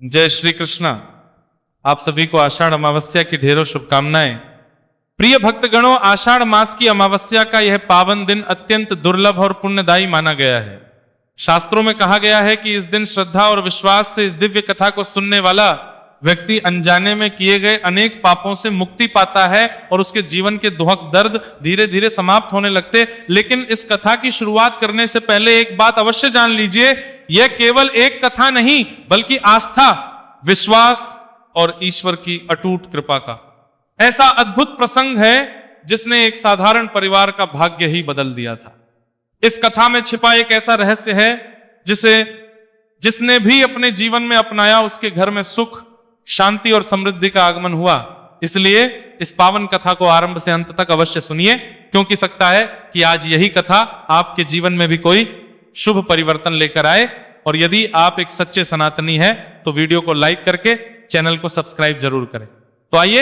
जय श्री कृष्णा। आप सभी को आषाढ़ अमावस्या की ढेरों शुभकामनाएं। प्रिय भक्तगणों, आषाढ़ मास की अमावस्या का यह पावन दिन अत्यंत दुर्लभ और पुण्यदायी माना गया है। शास्त्रों में कहा गया है कि इस दिन श्रद्धा और विश्वास से इस दिव्य कथा को सुनने वाला व्यक्ति अनजाने में किए गए अनेक पापों से मुक्ति पाता है और उसके जीवन के दुख दर्द धीरे धीरे समाप्त होने लगते। लेकिन इस कथा की शुरुआत करने से पहले एक बात अवश्य जान लीजिए, यह केवल एक कथा नहीं बल्कि आस्था, विश्वास और ईश्वर की अटूट कृपा का ऐसा अद्भुत प्रसंग है जिसने एक साधारण परिवार का भाग्य ही बदल दिया था। इस कथा में छिपा एक ऐसा रहस्य है जिसने भी अपने जीवन में अपनाया उसके घर में सुख, शांति और समृद्धि का आगमन हुआ। इसलिए इस पावन कथा को आरंभ से अंत तक अवश्य सुनिए, क्योंकि सकता है कि आज यही कथा आपके जीवन में भी कोई शुभ परिवर्तन लेकर आए। और यदि आप एक सच्चे सनातनी हैं तो वीडियो को लाइक करके चैनल को सब्सक्राइब जरूर करें। तो आइए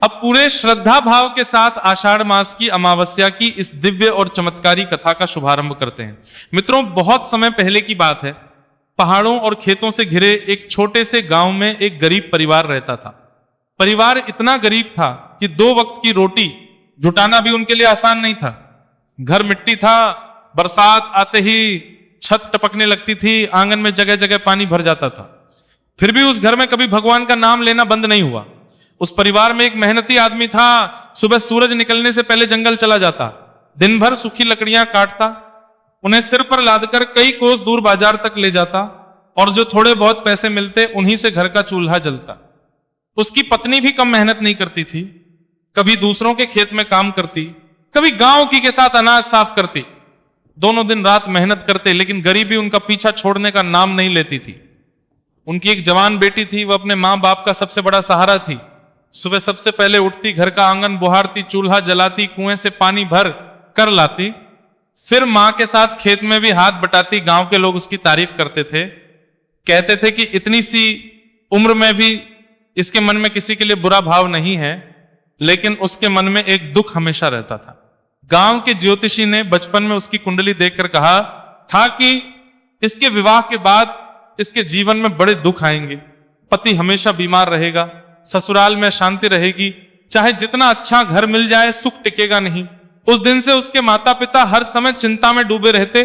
अब पूरे श्रद्धा भाव के साथ आषाढ़ मास की अमावस्या की इस दिव्य और चमत्कारी कथा का शुभारंभ करते हैं। मित्रों, बहुत समय पहले की बात है। पहाड़ों और खेतों से घिरे एक छोटे से गांव में एक गरीब परिवार रहता था। परिवार इतना गरीब था कि 2 वक्त की रोटी जुटाना भी उनके लिए आसान नहीं था। घर मिट्टी था, बरसात आते ही छत टपकने लगती थी, आंगन में जगह जगह पानी भर जाता था। फिर भी उस घर में कभी भगवान का नाम लेना बंद नहीं हुआ। उस परिवार में एक मेहनती आदमी था। सुबह सूरज निकलने से पहले जंगल चला जाता, दिन भर सूखी लकड़ियां काटता, उन्हें सिर पर लादकर कई कोस दूर बाजार तक ले जाता और जो थोड़े बहुत पैसे मिलते उन्हीं से घर का चूल्हा जलता। उसकी पत्नी भी कम मेहनत नहीं करती थी, कभी दूसरों के खेत में काम करती, कभी गांव की के साथ अनाज साफ करती। दोनों दिन रात मेहनत करते, लेकिन गरीबी उनका पीछा छोड़ने का नाम नहीं लेती थी। उनकी एक जवान बेटी थी, वह अपने मां बाप का सबसे बड़ा सहारा थी। सुबह सबसे पहले उठती, घर का आंगन बुहारती, चूल्हा जलाती, कुएं से पानी भर कर लाती, फिर मां के साथ खेत में भी हाथ बटाती। गांव के लोग उसकी तारीफ करते थे, कहते थे कि इतनी सी उम्र में भी इसके मन में किसी के लिए बुरा भाव नहीं है। लेकिन उसके मन में एक दुख हमेशा रहता था। गांव के ज्योतिषी ने बचपन में उसकी कुंडली देखकर कहा था कि इसके विवाह के बाद इसके जीवन में बड़े दुख आएंगे। पति हमेशा बीमार रहेगा, ससुराल में शांति रहेगी, चाहे जितना अच्छा घर मिल जाए सुख टिकेगा नहीं। उस दिन से उसके माता पिता हर समय चिंता में डूबे रहते।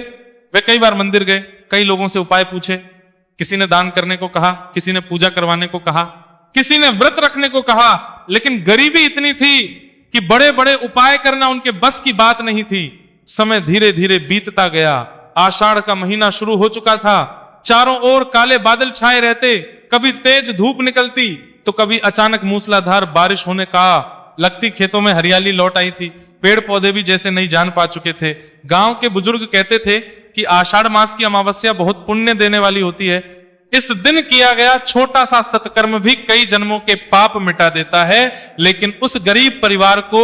वे कई बार मंदिर गए, कई लोगों से उपाय पूछे। किसी ने दान करने को कहा, किसी ने पूजा करवाने को कहा, किसी ने व्रत रखने को कहा, लेकिन गरीबी इतनी थी कि बड़े बड़े उपाय करना उनके बस की बात नहीं थी। समय धीरे धीरे बीतता गया। आषाढ़ का महीना शुरू हो चुका था। चारों ओर काले बादल छाए रहते, कभी तेज धूप निकलती तो कभी अचानक मूसलाधार बारिश होने का लगती। खेतों में हरियाली लौट आई थी, पेड़ पौधे भी जैसे नई जान पा चुके थे। गांव के बुजुर्ग कहते थे कि आषाढ़ मास की अमावस्या बहुत पुण्य देने वाली होती है। इस दिन किया गया छोटा सा सत्कर्म भी कई जन्मों के पाप मिटा देता है। लेकिन उस गरीब परिवार को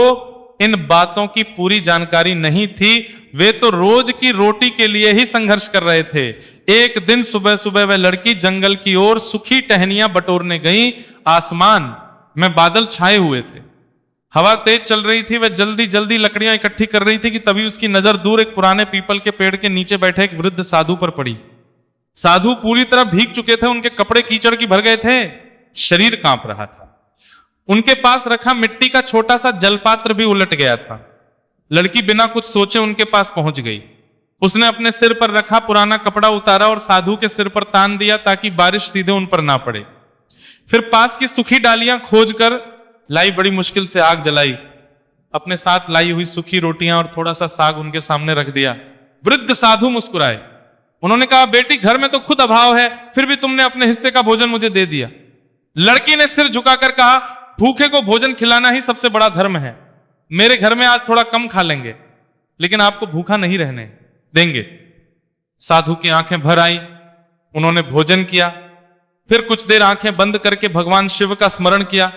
इन बातों की पूरी जानकारी नहीं थी। वे तो रोज की रोटी के लिए ही संघर्ष कर रहे थे। एक दिन सुबह सुबह वह लड़की जंगल की ओर सूखी टहनियां बटोरने गई। आसमान में बादल छाए हुए थे, हवा तेज चल रही थी। वह जल्दी जल्दी लकड़ियां इकट्ठी कर रही थी कि तभी उसकी नजर दूर एक पुराने पीपल के पेड़ के नीचे बैठे एक वृद्ध साधु पर पड़ी। साधु पूरी तरह भीग चुके थे, उनके कपड़े कीचड़ की भर गए थे, शरीर कांप रहा था। उनके पास रखा मिट्टी का छोटा सा जलपात्र भी उलट गया था। लड़की बिना कुछ सोचे उनके पास पहुंच गई। उसने अपने सिर पर रखा पुराना कपड़ा उतारा और साधु के सिर पर तान दिया ताकि बारिश सीधे उन पर ना पड़े। फिर पास की सूखी डालियां खोजकर लाई, बड़ी मुश्किल से आग जलाई, अपने साथ लाई हुई सूखी रोटियां और थोड़ा सा साग उनके सामने रख दिया। वृद्ध साधु मुस्कुराए। उन्होंने कहा, बेटी, घर में तो खुद अभाव है, फिर भी तुमने अपने हिस्से का भोजन मुझे दे दिया। लड़की ने सिर झुकाकर कहा, भूखे को भोजन खिलाना ही सबसे बड़ा धर्म है। मेरे घर में आज थोड़ा कम खा लेंगे, लेकिन आपको भूखा नहीं रहने देंगे। साधु की आंखें भर आई। उन्होंने भोजन किया, फिर कुछ देर आंखें बंद करके भगवान शिव का स्मरण किया।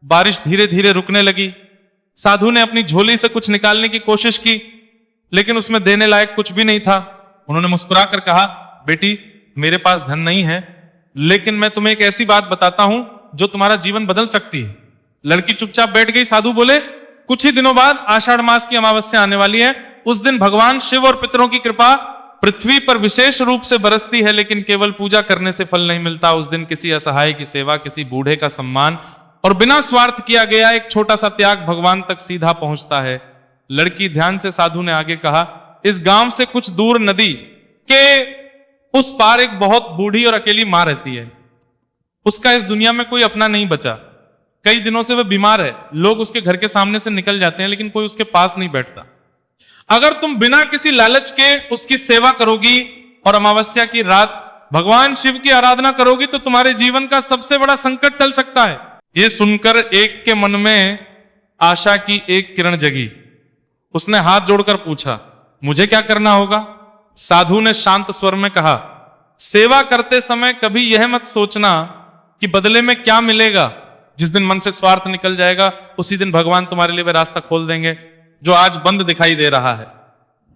बारिश धीरे धीरे रुकने लगी। साधु ने अपनी झोली से कुछ निकालने की कोशिश की, लेकिन उसमें देने लायक कुछ भी नहीं था। उन्होंने मुस्कुराकर कहा, बेटी, मेरे पास धन नहीं है, लेकिन मैं तुम्हें एक ऐसी बात बताता हूं जो तुम्हारा जीवन बदल सकती है। लड़की चुपचाप बैठ गई। साधु बोले, कुछ ही दिनों बाद आषाढ़ मास की अमावस्या आने वाली है। उस दिन भगवान शिव और पितरों की कृपा पृथ्वी पर विशेष रूप से बरसती है, लेकिन केवल पूजा करने से फल नहीं मिलता। उस दिन किसी असहाय की सेवा, किसी बूढ़े का सम्मान और बिना स्वार्थ किया गया एक छोटा सा त्याग भगवान तक सीधा पहुंचता है। लड़की ध्यान से साधु ने आगे कहा, इस गांव से कुछ दूर नदी के उस पार एक बहुत बूढ़ी और अकेली मां रहती है। उसका इस दुनिया में कोई अपना नहीं बचा। कई दिनों से वह बीमार है। लोग उसके घर के सामने से निकल जाते हैं, लेकिन कोई उसके पास नहीं बैठता। अगर तुम बिना किसी लालच के उसकी सेवा करोगी और अमावस्या की रात भगवान शिव की आराधना करोगी तो तुम्हारे जीवन का सबसे बड़ा संकट टल सकता है। यह सुनकर एक के मन में आशा की एक किरण जगी। उसने हाथ जोड़कर पूछा, मुझे क्या करना होगा? साधु ने शांत स्वर में कहा, सेवा करते समय कभी यह मत सोचना कि बदले में क्या मिलेगा। जिस दिन मन से स्वार्थ निकल जाएगा उसी दिन भगवान तुम्हारे लिए वह रास्ता खोल देंगे जो आज बंद दिखाई दे रहा है।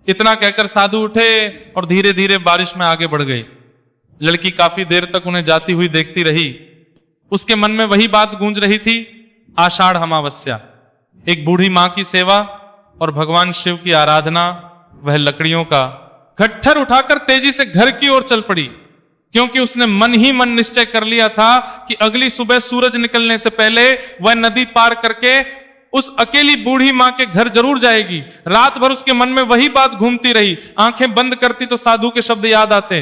इतना कहकर साधु उठे और धीरे धीरे बारिश में आगे बढ़ गई। लड़की काफी देर तक उन्हें जाती हुई देखती रही। उसके मन में वही बात गूंज रही थी, आषाढ़ अमावस्या, एक बूढ़ी मां की सेवा और भगवान शिव की आराधना। वह लकड़ियों का गट्ठर उठाकर तेजी से घर की ओर चल पड़ी, क्योंकि उसने मन ही मन निश्चय कर लिया था कि अगली सुबह सूरज निकलने से पहले वह नदी पार करके उस अकेली बूढ़ी मां के घर जरूर जाएगी। रात भर उसके मन में वही बात घूमती रही। आंखें बंद करती तो साधु के शब्द याद आते।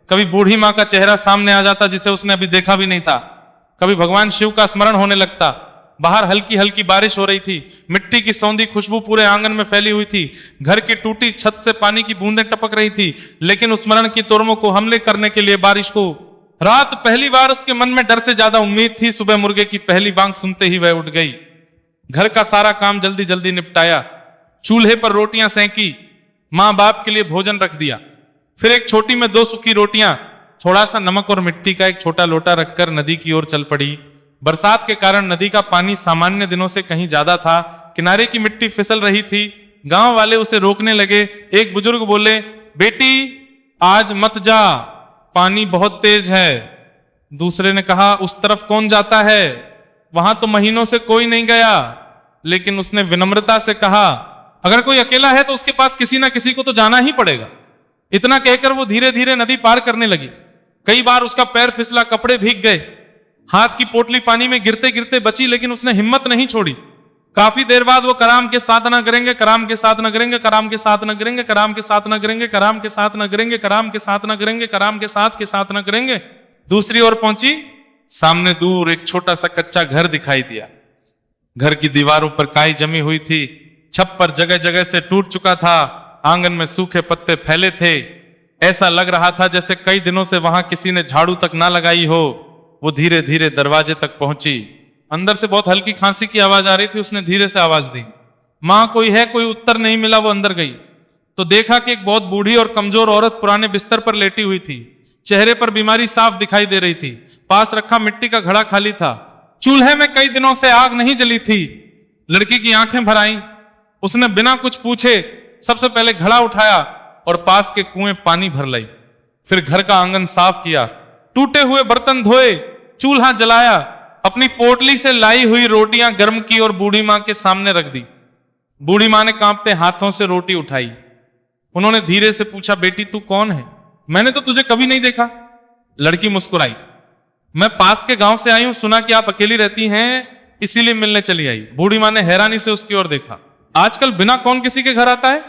कभी बूढ़ी मां का चेहरा सामने आ जाता जिसे उसने अभी देखा भी नहीं था। कभी भगवान शिव का स्मरण होने लगता। बाहर हल्की हल्की बारिश हो रही थी। मिट्टी की सौंधी खुशबू पूरे आंगन में फैली हुई थी। घर की टूटी छत से पानी की बूंदें टपक रही थी, लेकिन उस स्मरण की तोरमों को हमले करने के लिए बारिश को। रात पहली बार उसके मन में डर से ज्यादा उम्मीद थी। सुबह मुर्गे की पहली बांग सुनते ही वह उठ गई। घर का सारा काम जल्दी जल्दी निपटाया। चूल्हे पर रोटियां सेंकी, मां बाप के लिए भोजन रख दिया। फिर एक छोटी में 2 सूखी रोटियां, थोड़ा सा नमक और मिट्टी का एक छोटा लोटा रखकर नदी की ओर चल पड़ी। बरसात के कारण नदी का पानी सामान्य दिनों से कहीं ज्यादा था। किनारे की मिट्टी फिसल रही थी। गांव वाले उसे रोकने लगे। एक बुजुर्ग बोले, बेटी आज मत जा, पानी बहुत तेज है। दूसरे ने कहा, उस तरफ कौन जाता है, वहां तो महीनों से कोई नहीं गया। लेकिन उसने विनम्रता से कहा, अगर कोई अकेला है तो उसके पास किसी ना किसी को तो जाना ही पड़ेगा। इतना कहकर वो धीरे धीरे नदी पार करने लगी। कई बार उसका पैर फिसला, कपड़े भीग गए, हाथ की पोटली पानी में गिरते गिरते बची, लेकिन उसने हिम्मत नहीं छोड़ी। काफी देर बाद वो कराम के साथ न करेंगे, कराम के साथ न करेंगे, कराम के साथ न करेंगे, कराम के साथ न करेंगे, कराम के साथ न करेंगे, कराम के साथ न करेंगे, कराम के साथ न करेंगे। दूसरी ओर पहुंची। सामने दूर एक छोटा सा कच्चा घर दिखाई दिया। घर की दीवारों पर काई जमी हुई थी। छप्पर जगह जगह से टूट चुका था। आंगन में सूखे पत्ते फैले थे। ऐसा लग रहा था जैसे कई दिनों से वहां किसी ने झाड़ू तक ना लगाई हो। वो धीरे धीरे दरवाजे तक पहुंची। अंदर से बहुत हल्की खांसी की आवाज आ रही थी। उसने धीरे से आवाज दी, मां कोई है? कोई उत्तर नहीं मिला। वो अंदर गई तो देखा कि एक बहुत बूढ़ी और कमजोर औरत पुराने बिस्तर पर लेटी हुई थी। चेहरे पर बीमारी साफ दिखाई दे रही थी। पास रखा मिट्टी का घड़ा खाली था। चूल्हे में कई दिनों से आग नहीं जली थी। लड़की की आंखें भर आईं। उसने बिना कुछ पूछे सबसे पहले घड़ा उठाया और पास के कुएं पानी भर लाई। फिर घर का आंगन साफ किया, टूटे हुए बर्तन धोए, चूल्हा जलाया, अपनी पोटली से लाई हुई रोटियां गर्म की और बूढ़ी मां के सामने रख दी। बूढ़ी मां ने कांपते हाथों से रोटी उठाई। उन्होंने धीरे से पूछा, बेटी तू कौन है? मैंने तो तुझे कभी नहीं देखा। लड़की मुस्कुराई, मैं पास के गांव से आई हूं, सुना कि आप अकेली रहती हैं, इसीलिए मिलने चली आई। बूढ़ी मां ने हैरानी से उसकी ओर देखा। आजकल बिना कौन किसी के घर आता है?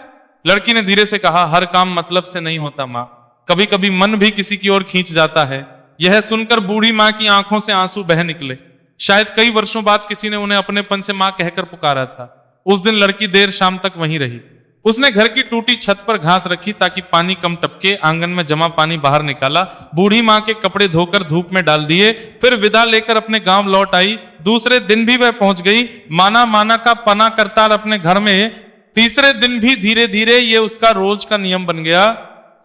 लड़की ने धीरे से कहा, हर काम मतलब से नहीं होता मां, कभी कभी मन भी किसी की ओर खींच जाता है। यह सुनकर बूढ़ी मां की आंखों से आंसू बह निकले। शायद कई वर्षों बाद किसी ने उन्हें अपनेपन से मां कहकर पुकारा था। उस दिन लड़की देर शाम तक वहीं रही। उसने घर की टूटी छत पर घास रखी ताकि पानी कम टपके। आंगन में जमा पानी बाहर निकाला। बूढ़ी मां के कपड़े धोकर धूप में डाल दिए। फिर विदा लेकर अपने गांव लौट आई। दूसरे दिन भी वह पहुंच गई। माना माना का पना करतार अपने घर में। तीसरे दिन भी धीरे धीरे ये उसका रोज का नियम बन गया।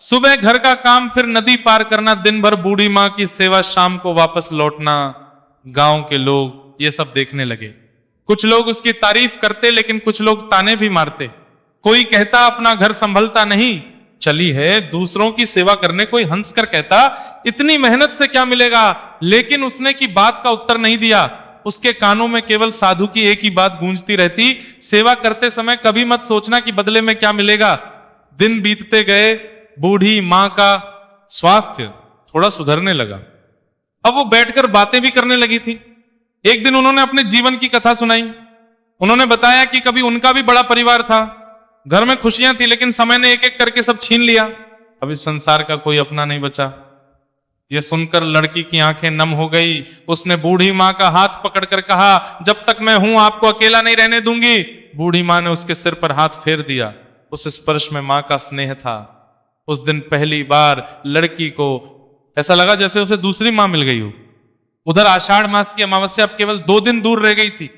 सुबह घर का काम, फिर नदी पार करना, दिन भर बूढ़ी मां की सेवा, शाम को वापस लौटना। गांव के लोग ये सब देखने लगे। कुछ लोग उसकी तारीफ करते, लेकिन कुछ लोग ताने भी मारते। कोई कहता अपना घर संभलता नहीं, चली है दूसरों की सेवा करने। कोई हंसकर कहता इतनी मेहनत से क्या मिलेगा। लेकिन उसने की बात का उत्तर नहीं दिया। उसके कानों में केवल साधु की एक ही बात गूंजती रहती, सेवा करते समय कभी मत सोचना कि बदले में क्या मिलेगा। दिन बीतते गए, बूढ़ी मां का स्वास्थ्य थोड़ा सुधरने लगा। अब वो बैठकर बातें भी करने लगी थी। एक दिन उन्होंने अपने जीवन की कथा सुनाई। उन्होंने बताया कि कभी उनका भी बड़ा परिवार था, घर में खुशियां थी, लेकिन समय ने एक एक करके सब छीन लिया। अब इस संसार का कोई अपना नहीं बचा। यह सुनकर लड़की की आंखें नम हो गई। उसने बूढ़ी मां का हाथ पकड़कर कहा, जब तक मैं हूं आपको अकेला नहीं रहने दूंगी। बूढ़ी मां ने उसके सिर पर हाथ फेर दिया। उस स्पर्श में मां का स्नेह था। उस दिन पहली बार लड़की को ऐसा लगा जैसे उसे दूसरी मां मिल गई हो। उधर आषाढ़ मास की अमावस्या अब केवल 2 दिन दूर रह गई थी।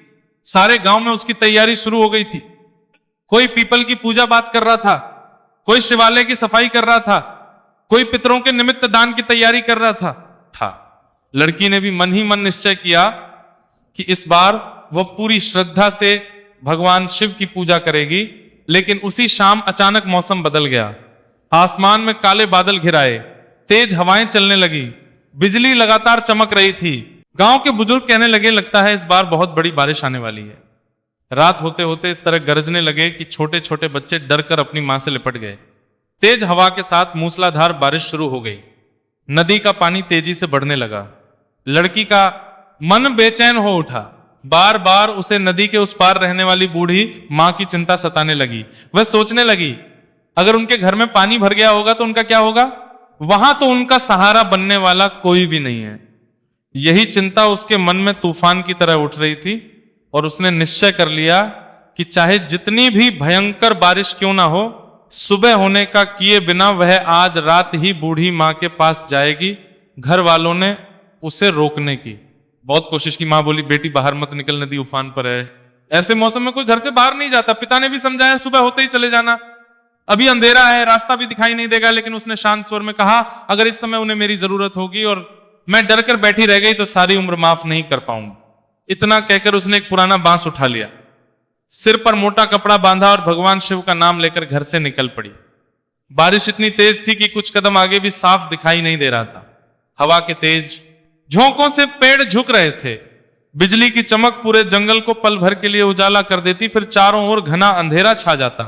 सारे गांव में उसकी तैयारी शुरू हो गई थी। कोई पीपल की पूजा बात कर रहा था, कोई शिवालय की सफाई कर रहा था, कोई पितरों के निमित्त दान की तैयारी कर रहा था। लड़की ने भी मन ही मन निश्चय किया कि इस बार वह पूरी श्रद्धा से भगवान शिव की पूजा करेगी। लेकिन उसी शाम अचानक मौसम बदल गया। आसमान में काले बादल घिराए, तेज हवाएं चलने लगी, बिजली लगातार चमक रही थी। गांव के बुजुर्ग कहने लगे, लगता है इस बार बहुत बड़ी बारिश आने वाली है। रात होते होते इस तरह गरजने लगे कि छोटे छोटे बच्चे डरकर अपनी मां से लिपट गए। तेज हवा के साथ मूसलाधार बारिश शुरू हो गई। नदी का पानी तेजी से बढ़ने लगा। लड़की का मन बेचैन हो उठा। बार बार उसे नदी के उस पार रहने वाली बूढ़ी मां की चिंता सताने लगी। वह सोचने लगी, अगर उनके घर में पानी भर गया होगा तो उनका क्या होगा? वहां तो उनका सहारा बनने वाला कोई भी नहीं है। यही चिंता उसके मन में तूफान की तरह उठ रही थी और उसने निश्चय कर लिया कि चाहे जितनी भी भयंकर बारिश क्यों ना हो, सुबह होने का किए बिना वह आज रात ही बूढ़ी मां के पास जाएगी। घर वालों ने उसे रोकने की बहुत कोशिश की। मां बोली, बेटी बाहर मत निकल, नदी उफान पर है। ऐसे मौसम में कोई घर से बाहर नहीं जाता। पिता ने भी समझाया, सुबह होते ही चले जाना, अभी अंधेरा है, रास्ता भी दिखाई नहीं देगा। लेकिन उसने शांत स्वर में कहा, अगर इस समय उन्हें मेरी जरूरत होगी और मैं डर कर बैठी रह गई तो सारी उम्र माफ नहीं कर पाऊंगी। इतना कहकर उसने एक पुराना बांस उठा लिया, सिर पर मोटा कपड़ा बांधा और भगवान शिव का नाम लेकर घर से निकल पड़ी। बारिश इतनी तेज थी कि कुछ कदम आगे भी साफ दिखाई नहीं दे रहा था। हवा के तेज झोंकों से पेड़ झुक रहे थे। बिजली की चमक पूरे जंगल को पल भर के लिए उजाला कर देती, फिर चारों ओर घना अंधेरा छा जाता।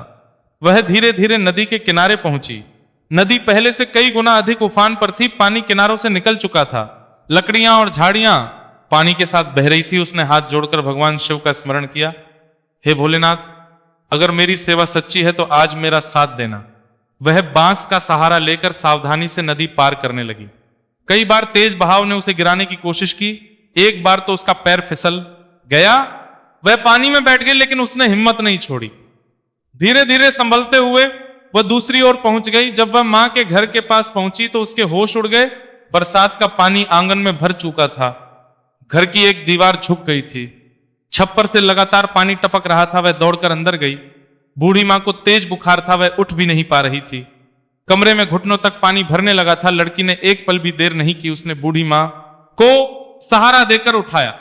वह धीरे धीरे नदी के किनारे पहुंची। नदी पहले से कई गुना अधिक उफान पर थी। पानी किनारों से निकल चुका था। लकड़ियां और झाड़ियां पानी के साथ बह रही थी। उसने हाथ जोड़कर भगवान शिव का स्मरण किया, हे भोलेनाथ, अगर मेरी सेवा सच्ची है तो आज मेरा साथ देना। वह बांस का सहारा लेकर सावधानी से नदी पार करने लगी। कई बार तेज बहाव ने उसे गिराने की कोशिश की। एक बार तो उसका पैर फिसल गया। वह पानी में बैठ गई, लेकिन उसने हिम्मत नहीं छोड़ी। धीरे धीरे संभलते हुए वह दूसरी ओर पहुंच गई। जब वह मां के घर के पास पहुंची तो उसके होश उड़ गए। बरसात का पानी आंगन में भर चुका था। घर की एक दीवार झुक गई थी। छप्पर से लगातार पानी टपक रहा था। वह दौड़कर अंदर गई। बूढ़ी मां को तेज बुखार था, वह उठ भी नहीं पा रही थी। कमरे में घुटनों तक पानी भरने लगा था। लड़की ने एक पल भी देर नहीं की। उसने बूढ़ी मां को सहारा देकर उठाया,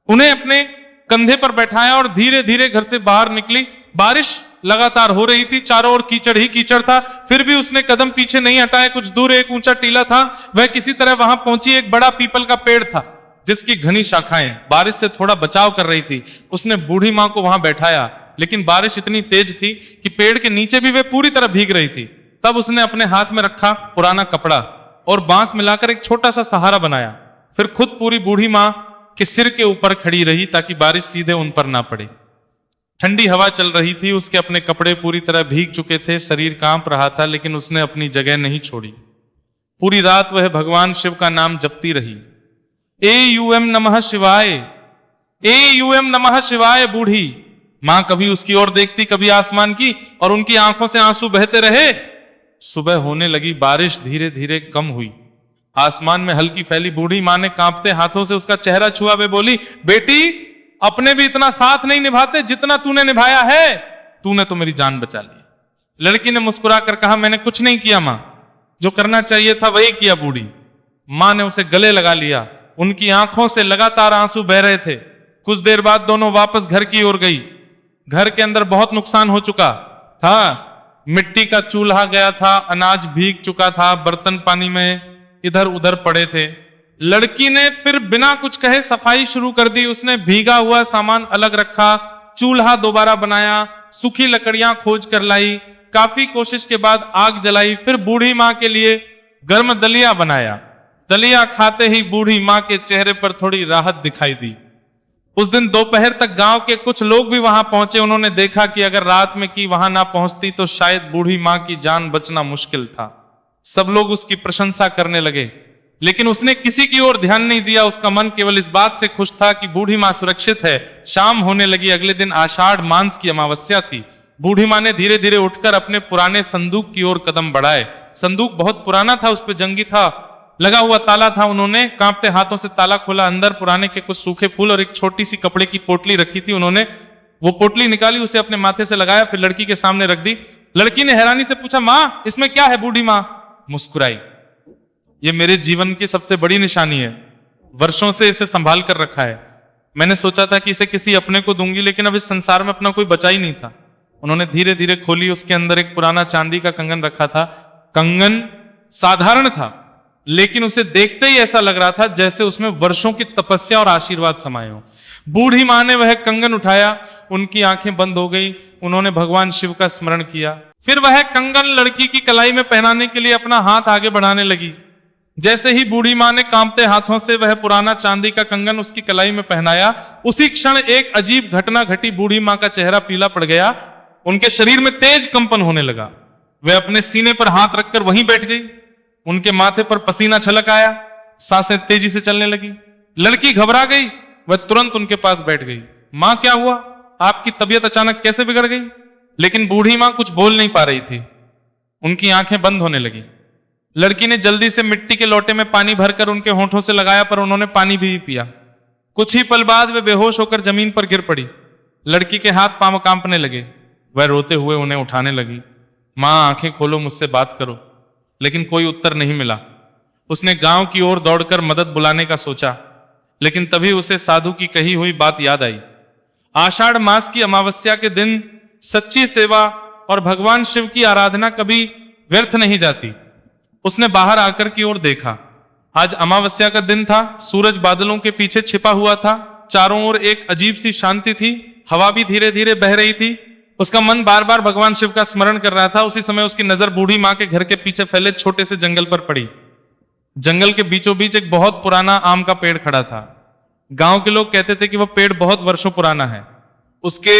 उन्हें अपने कंधे पर बैठाया और धीरे धीरे घर से बाहर निकली। बारिश लगातार हो रही थी, चारों ओर कीचड़ ही कीचड़ था। फिर भी उसने कदम पीछे नहीं हटाए। कुछ दूर एक ऊंचा टीला था। वह किसी तरह वहां पहुंची। एक बड़ा पीपल का पेड़ था जिसकी घनी शाखाएं बारिश से थोड़ा बचाव कर रही थी। उसने बूढ़ी मां को वहां बैठाया, लेकिन बारिश इतनी तेज थी कि पेड़ के नीचे भी वे पूरी तरह भीग रही थी। तब उसने अपने हाथ में रखा पुराना कपड़ा और बांस मिलाकर एक छोटा सा सहारा बनाया। फिर खुद पूरी बूढ़ी मां के सिर के ऊपर खड़ी रही ताकि बारिश सीधे उन पर ना पड़े। ठंडी हवा चल रही थी। उसके अपने कपड़े पूरी तरह भीग चुके थे। शरीर कांप रहा था, लेकिन उसने अपनी जगह नहीं छोड़ी। पूरी रात वह भगवान शिव का नाम जपती रही। AUM नमः शिवाय, AUM नमः शिवाय। बूढ़ी मां कभी उसकी ओर देखती, कभी आसमान की, और उनकी आंखों से आंसू बहते रहे। सुबह होने लगी। बारिश धीरे धीरे कम हुई। आसमान में हल्की फैली। बूढ़ी मां ने कांपते हाथों से उसका चेहरा छुआ। वे बोली, बेटी, अपने भी इतना साथ नहीं निभाते जितना तूने निभाया है। तूने तो मेरी जान बचा ली। लड़की ने मुस्कुराकर कहा, मैंने कुछ नहीं किया मां, जो करना चाहिए था वही किया। बूढ़ी मां ने उसे गले लगा लिया। उनकी आंखों से लगातार आंसू बह रहे थे। कुछ देर बाद दोनों वापस घर की ओर गई। घर के अंदर बहुत नुकसान हो चुका था। मिट्टी का चूल्हा गया था, अनाज भीग चुका था, बर्तन पानी में इधर उधर पड़े थे। लड़की ने फिर बिना कुछ कहे सफाई शुरू कर दी। उसने भीगा हुआ सामान अलग रखा, चूल्हा दोबारा बनाया, सूखी लकड़ियां खोज कर लाई, काफी कोशिश के बाद आग जलाई, फिर बूढ़ी माँ के लिए गर्म दलिया बनाया। दलिया खाते ही बूढ़ी माँ के चेहरे पर थोड़ी राहत दिखाई दी। उस दिन दोपहर तक गांव के कुछ लोग भी वहां पहुंचे। उन्होंने देखा कि अगर रात में की वहां ना पहुंचती तो शायद बूढ़ी माँ की जान बचना मुश्किल था। सब लोग उसकी प्रशंसा करने लगे, लेकिन उसने किसी की ओर ध्यान नहीं दिया। उसका मन केवल इस बात से खुश था कि बूढ़ी माँ सुरक्षित है। शाम होने लगी। अगले दिन आषाढ़ मास की अमावस्या थी। बूढ़ी माँ ने धीरे धीरे उठकर अपने पुराने संदूक की ओर कदम बढ़ाए। संदूक बहुत पुराना था, उस पर जंगी था लगा हुआ ताला था। उन्होंने कांपते हाथों से ताला खोला। अंदर पुराने के कुछ सूखे फूल और एक छोटी सी कपड़े की पोटली रखी थी। उन्होंने वो पोटली निकाली, उसे अपने माथे से लगाया, फिर लड़की के सामने रख दी। लड़की ने हैरानी से पूछा, माँ इसमें क्या है? बूढ़ी माँ मुस्कुराई। ये मेरे जीवन की सबसे बड़ी निशानी है, वर्षों से इसे संभाल कर रखा है। मैंने सोचा था कि इसे किसी अपने को दूंगी, लेकिन अब इस संसार में अपना कोई बचा ही नहीं था। उन्होंने धीरे धीरे खोली। उसके अंदर एक पुराना चांदी का कंगन रखा था। कंगन साधारण था, लेकिन उसे देखते ही ऐसा लग रहा था जैसे उसमें वर्षों की तपस्या और आशीर्वाद समाये हो। बूढ़ी माँ ने वह कंगन उठाया। उनकी आंखें बंद हो गई। उन्होंने भगवान शिव का स्मरण किया। फिर वह कंगन लड़की की कलाई में पहनाने के लिए अपना हाथ आगे बढ़ाने लगी। जैसे ही बूढ़ी माँ ने कांपते हाथों से वह पुराना चांदी का कंगन उसकी कलाई में पहनाया, उसी क्षण एक अजीब घटना घटी। बूढ़ी माँ का चेहरा पीला पड़ गया। उनके शरीर में तेज कंपन होने लगा। वह अपने सीने पर हाथ रखकर वहीं बैठ गई। उनके माथे पर पसीना छलक आया। सांसें तेजी से चलने लगी। लड़की घबरा गई। वह तुरंत उनके पास बैठ गई। माँ क्या हुआ? आपकी तबीयत अचानक कैसे बिगड़ गई? लेकिन बूढ़ी माँ कुछ बोल नहीं पा रही थी। उनकी आंखें बंद होने लगी। लड़की ने जल्दी से मिट्टी के लोटे में पानी भरकर उनके होठों से लगाया, पर उन्होंने पानी भी पिया। कुछ ही पल बाद वे बेहोश होकर जमीन पर गिर पड़ी। लड़की के हाथ पांव कांपने लगे। वह रोते हुए उन्हें उठाने लगी। माँ आंखें खोलो, मुझसे बात करो। लेकिन कोई उत्तर नहीं मिला। उसने गांव की ओर दौड़कर मदद बुलाने का सोचा, लेकिन तभी उसे साधु की कही हुई बात याद आई। आषाढ़ मास की अमावस्या के दिन सच्ची सेवा और भगवान शिव की आराधना कभी व्यर्थ नहीं जाती। उसने बाहर आकर की ओर देखा। आज अमावस्या का दिन था। सूरज बादलों के पीछे छिपा हुआ था। चारों ओर एक अजीब सी शांति थी। हवा भी धीरे धीरे बह रही थी। उसका मन बार बार भगवान शिव का स्मरण कर रहा था। उसी समय उसकी नजर बूढ़ी माँ के घर के पीछे फैले छोटे से जंगल पर पड़ी। जंगल के बीचों बीच एक बहुत पुराना आम का पेड़ खड़ा था। गांव के लोग कहते थे कि वह पेड़ बहुत वर्षों पुराना है। उसके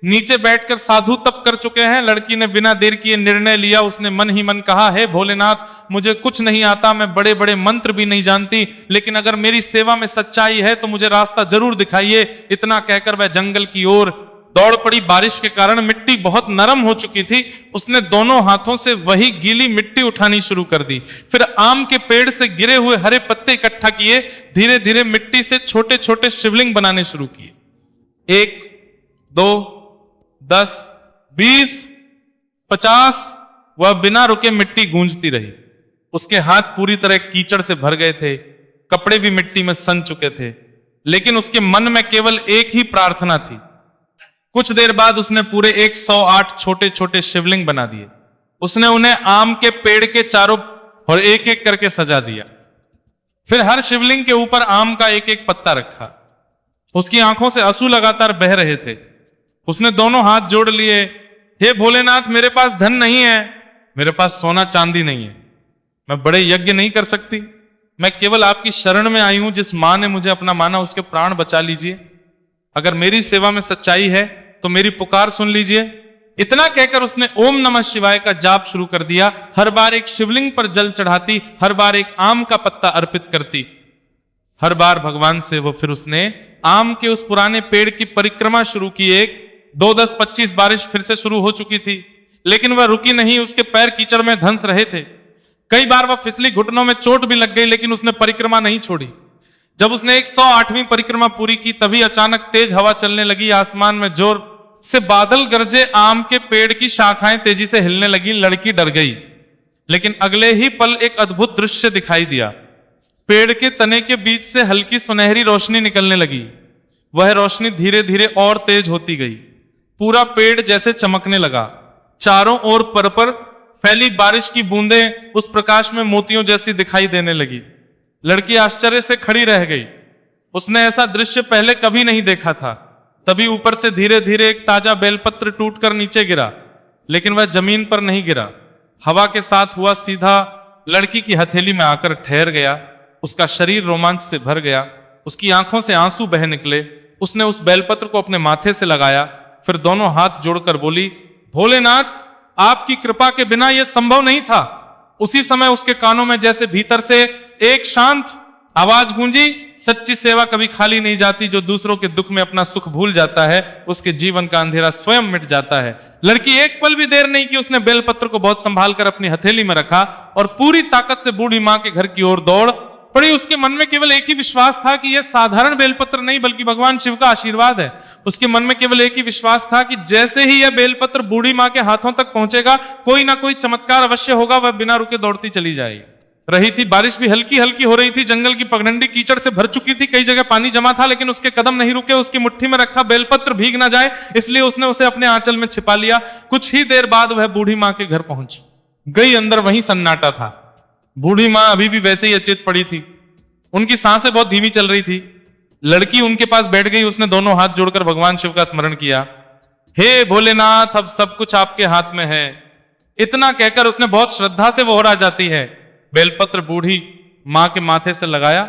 नीचे बैठकर साधु तप कर चुके हैं। लड़की ने बिना देर किए निर्णय लिया। उसने मन ही मन कहा, हे भोलेनाथ, मुझे कुछ नहीं आता, मैं बड़े बड़े मंत्र भी नहीं जानती, लेकिन अगर मेरी सेवा में सच्चाई है तो मुझे रास्ता जरूर दिखाइए। इतना कहकर वह जंगल की ओर दौड़ पड़ी। बारिश के कारण मिट्टी बहुत नरम हो चुकी थी। उसने दोनों हाथों से वही गीली मिट्टी उठानी शुरू कर दी। फिर आम के पेड़ से गिरे हुए हरे पत्ते इकट्ठा किए। धीरे धीरे मिट्टी से छोटे छोटे शिवलिंग बनाने शुरू किए। 1, 2, 10, 20, 50। वह बिना रुके मिट्टी गूंजती रही। उसके हाथ पूरी तरह कीचड़ से भर गए थे। कपड़े भी मिट्टी में सन चुके थे, लेकिन उसके मन में केवल एक ही प्रार्थना थी। कुछ देर बाद उसने पूरे 108 छोटे छोटे शिवलिंग बना दिए। उसने उन्हें आम के पेड़ के चारों और एक एक करके सजा दिया। फिर हर शिवलिंग के ऊपर आम का एक एक पत्ता रखा। उसकी आंखों से आंसू लगातार बह रहे थे। उसने दोनों हाथ जोड़ लिए। हे भोलेनाथ, मेरे पास धन नहीं है, मेरे पास सोना चांदी नहीं है, मैं बड़े यज्ञ नहीं कर सकती। मैं केवल आपकी शरण में आई हूं। जिस मां ने मुझे अपना माना उसके प्राण बचा लीजिए। अगर मेरी सेवा में सच्चाई है तो मेरी पुकार सुन लीजिए। इतना कहकर उसने ओम नमः शिवाय का जाप शुरू कर दिया। हर बार एक शिवलिंग पर जल चढ़ाती, हर बार एक आम का पत्ता अर्पित करती। हर बार भगवान से वो फिर उसने आम के उस पुराने पेड़ की परिक्रमा शुरू की। 1, 2, 10, 25 बारिश फिर से शुरू हो चुकी थी, लेकिन वह रुकी नहीं। उसके पैर कीचड़ में धंस रहे थे। कई बार वह फिसली, घुटनों में चोट भी लग गई, लेकिन उसने परिक्रमा नहीं छोड़ी। जब उसने 108वीं परिक्रमा पूरी की, तभी अचानक तेज हवा चलने लगी। आसमान में जोर से बादल गरजे। आम के पेड़ की शाखाएं तेजी से हिलने लगी। लड़की डर गई, लेकिन अगले ही पल एक अद्भुत दृश्य दिखाई दिया। पेड़ के तने के बीच से हल्की सुनहरी रोशनी निकलने लगी। वह रोशनी धीरे धीरे और तेज होती गई। पूरा पेड़ जैसे चमकने लगा। चारों ओर पर फैली बारिश की बूंदें उस प्रकाश में मोतियों जैसी दिखाई देने लगी। लड़की आश्चर्य से खड़ी रह गई। उसने ऐसा दृश्य पहले कभी नहीं देखा था। तभी ऊपर से धीरे धीरे एक ताजा बेलपत्र टूटकर नीचे गिरा। लेकिन वह जमीन पर नहीं गिरा, हवा के साथ हुआ सीधा लड़की की हथेली में आकर ठहर गया। उसका शरीर रोमांच से भर गया, उसकी आंखों से आंसू बह निकले। उसने उस बेलपत्र को अपने माथे से लगाया, फिर दोनों हाथ जोड़कर बोली, भोलेनाथ, आपकी कृपा के बिना यह संभव नहीं था। उसी समय उसके कानों में जैसे भीतर से एक शांत आवाज गूंजी, सच्ची सेवा कभी खाली नहीं जाती। जो दूसरों के दुख में अपना सुख भूल जाता है, उसके जीवन का अंधेरा स्वयं मिट जाता है। लड़की एक पल भी देर नहीं की, उसने बेलपत्र को बहुत संभाल कर अपनी हथेली में रखा और पूरी ताकत से बूढ़ी मां के घर की ओर दौड़ पड़ी। उसके मन में केवल एक ही विश्वास था कि यह साधारण बेलपत्र नहीं बल्कि भगवान शिव का आशीर्वाद है। उसके मन में केवल एक ही विश्वास था कि जैसे ही यह बेलपत्र बूढ़ी मां के हाथों तक पहुंचेगा, कोई ना कोई चमत्कार अवश्य होगा। वह बिना रुके दौड़ती चली जाएगी। रही थी बारिश भी हल्की हल्की हो रही थी, जंगल की पगडंडी कीचड़ से भर चुकी थी, कई जगह पानी जमा था, लेकिन उसके कदम नहीं रुके। उसकी मुट्ठी में रखा बेलपत्र भीग ना जाए, इसलिए उसने उसे अपने आंचल में छिपा लिया। कुछ ही देर बाद वह बूढ़ी मां के घर पहुंच गई। अंदर वहीं सन्नाटा था। बूढ़ी मां अभी भी वैसे ही अचेत पड़ी थी, उनकी सांसें बहुत धीमी चल रही थी। लड़की उनके पास बैठ गई। उसने दोनों हाथ जोड़कर भगवान शिव का स्मरण किया। हे भोलेनाथ, अब सब कुछ आपके हाथ में है। इतना कहकर उसने बहुत श्रद्धा से वो आ जाती है, बेलपत्र बूढ़ी मां के माथे से लगाया,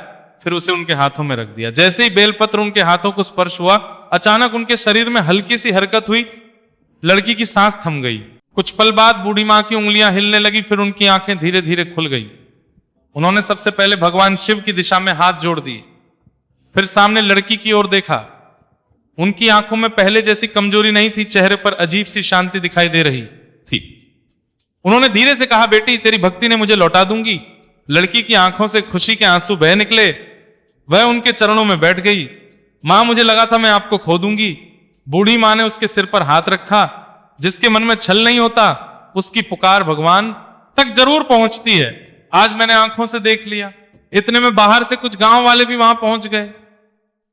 फिर उसे उनके हाथों में रख दिया। जैसे ही बेलपत्र उनके हाथों को स्पर्श हुआ, अचानक उनके शरीर में हल्की सी हरकत हुई। लड़की की सांस थम गई। कुछ पल बाद बूढ़ी मां की उंगलियां हिलने लगी, फिर उनकी आंखें धीरे धीरे खुल गई। उन्होंने सबसे पहले भगवान शिव की दिशा में हाथ जोड़ दिए, फिर सामने लड़की की ओर देखा। उनकी आंखों में पहले जैसी कमजोरी नहीं थी, चेहरे पर अजीब सी शांति दिखाई दे रही थी। उन्होंने धीरे से कहा, बेटी, तेरी भक्ति ने मुझे लौटा दूंगी। लड़की की आंखों से खुशी के आंसू बह निकले। वह उनके चरणों में बैठ गई। मां, मुझे लगा था मैं आपको खो दूंगी। बूढ़ी मां ने उसके सिर पर हाथ रखा। जिसके मन में छल नहीं होता, उसकी पुकार भगवान तक जरूर पहुंचती है। आज मैंने आंखों से देख लिया। इतने में बाहर से कुछ गांव वाले भी वहां पहुंच गए।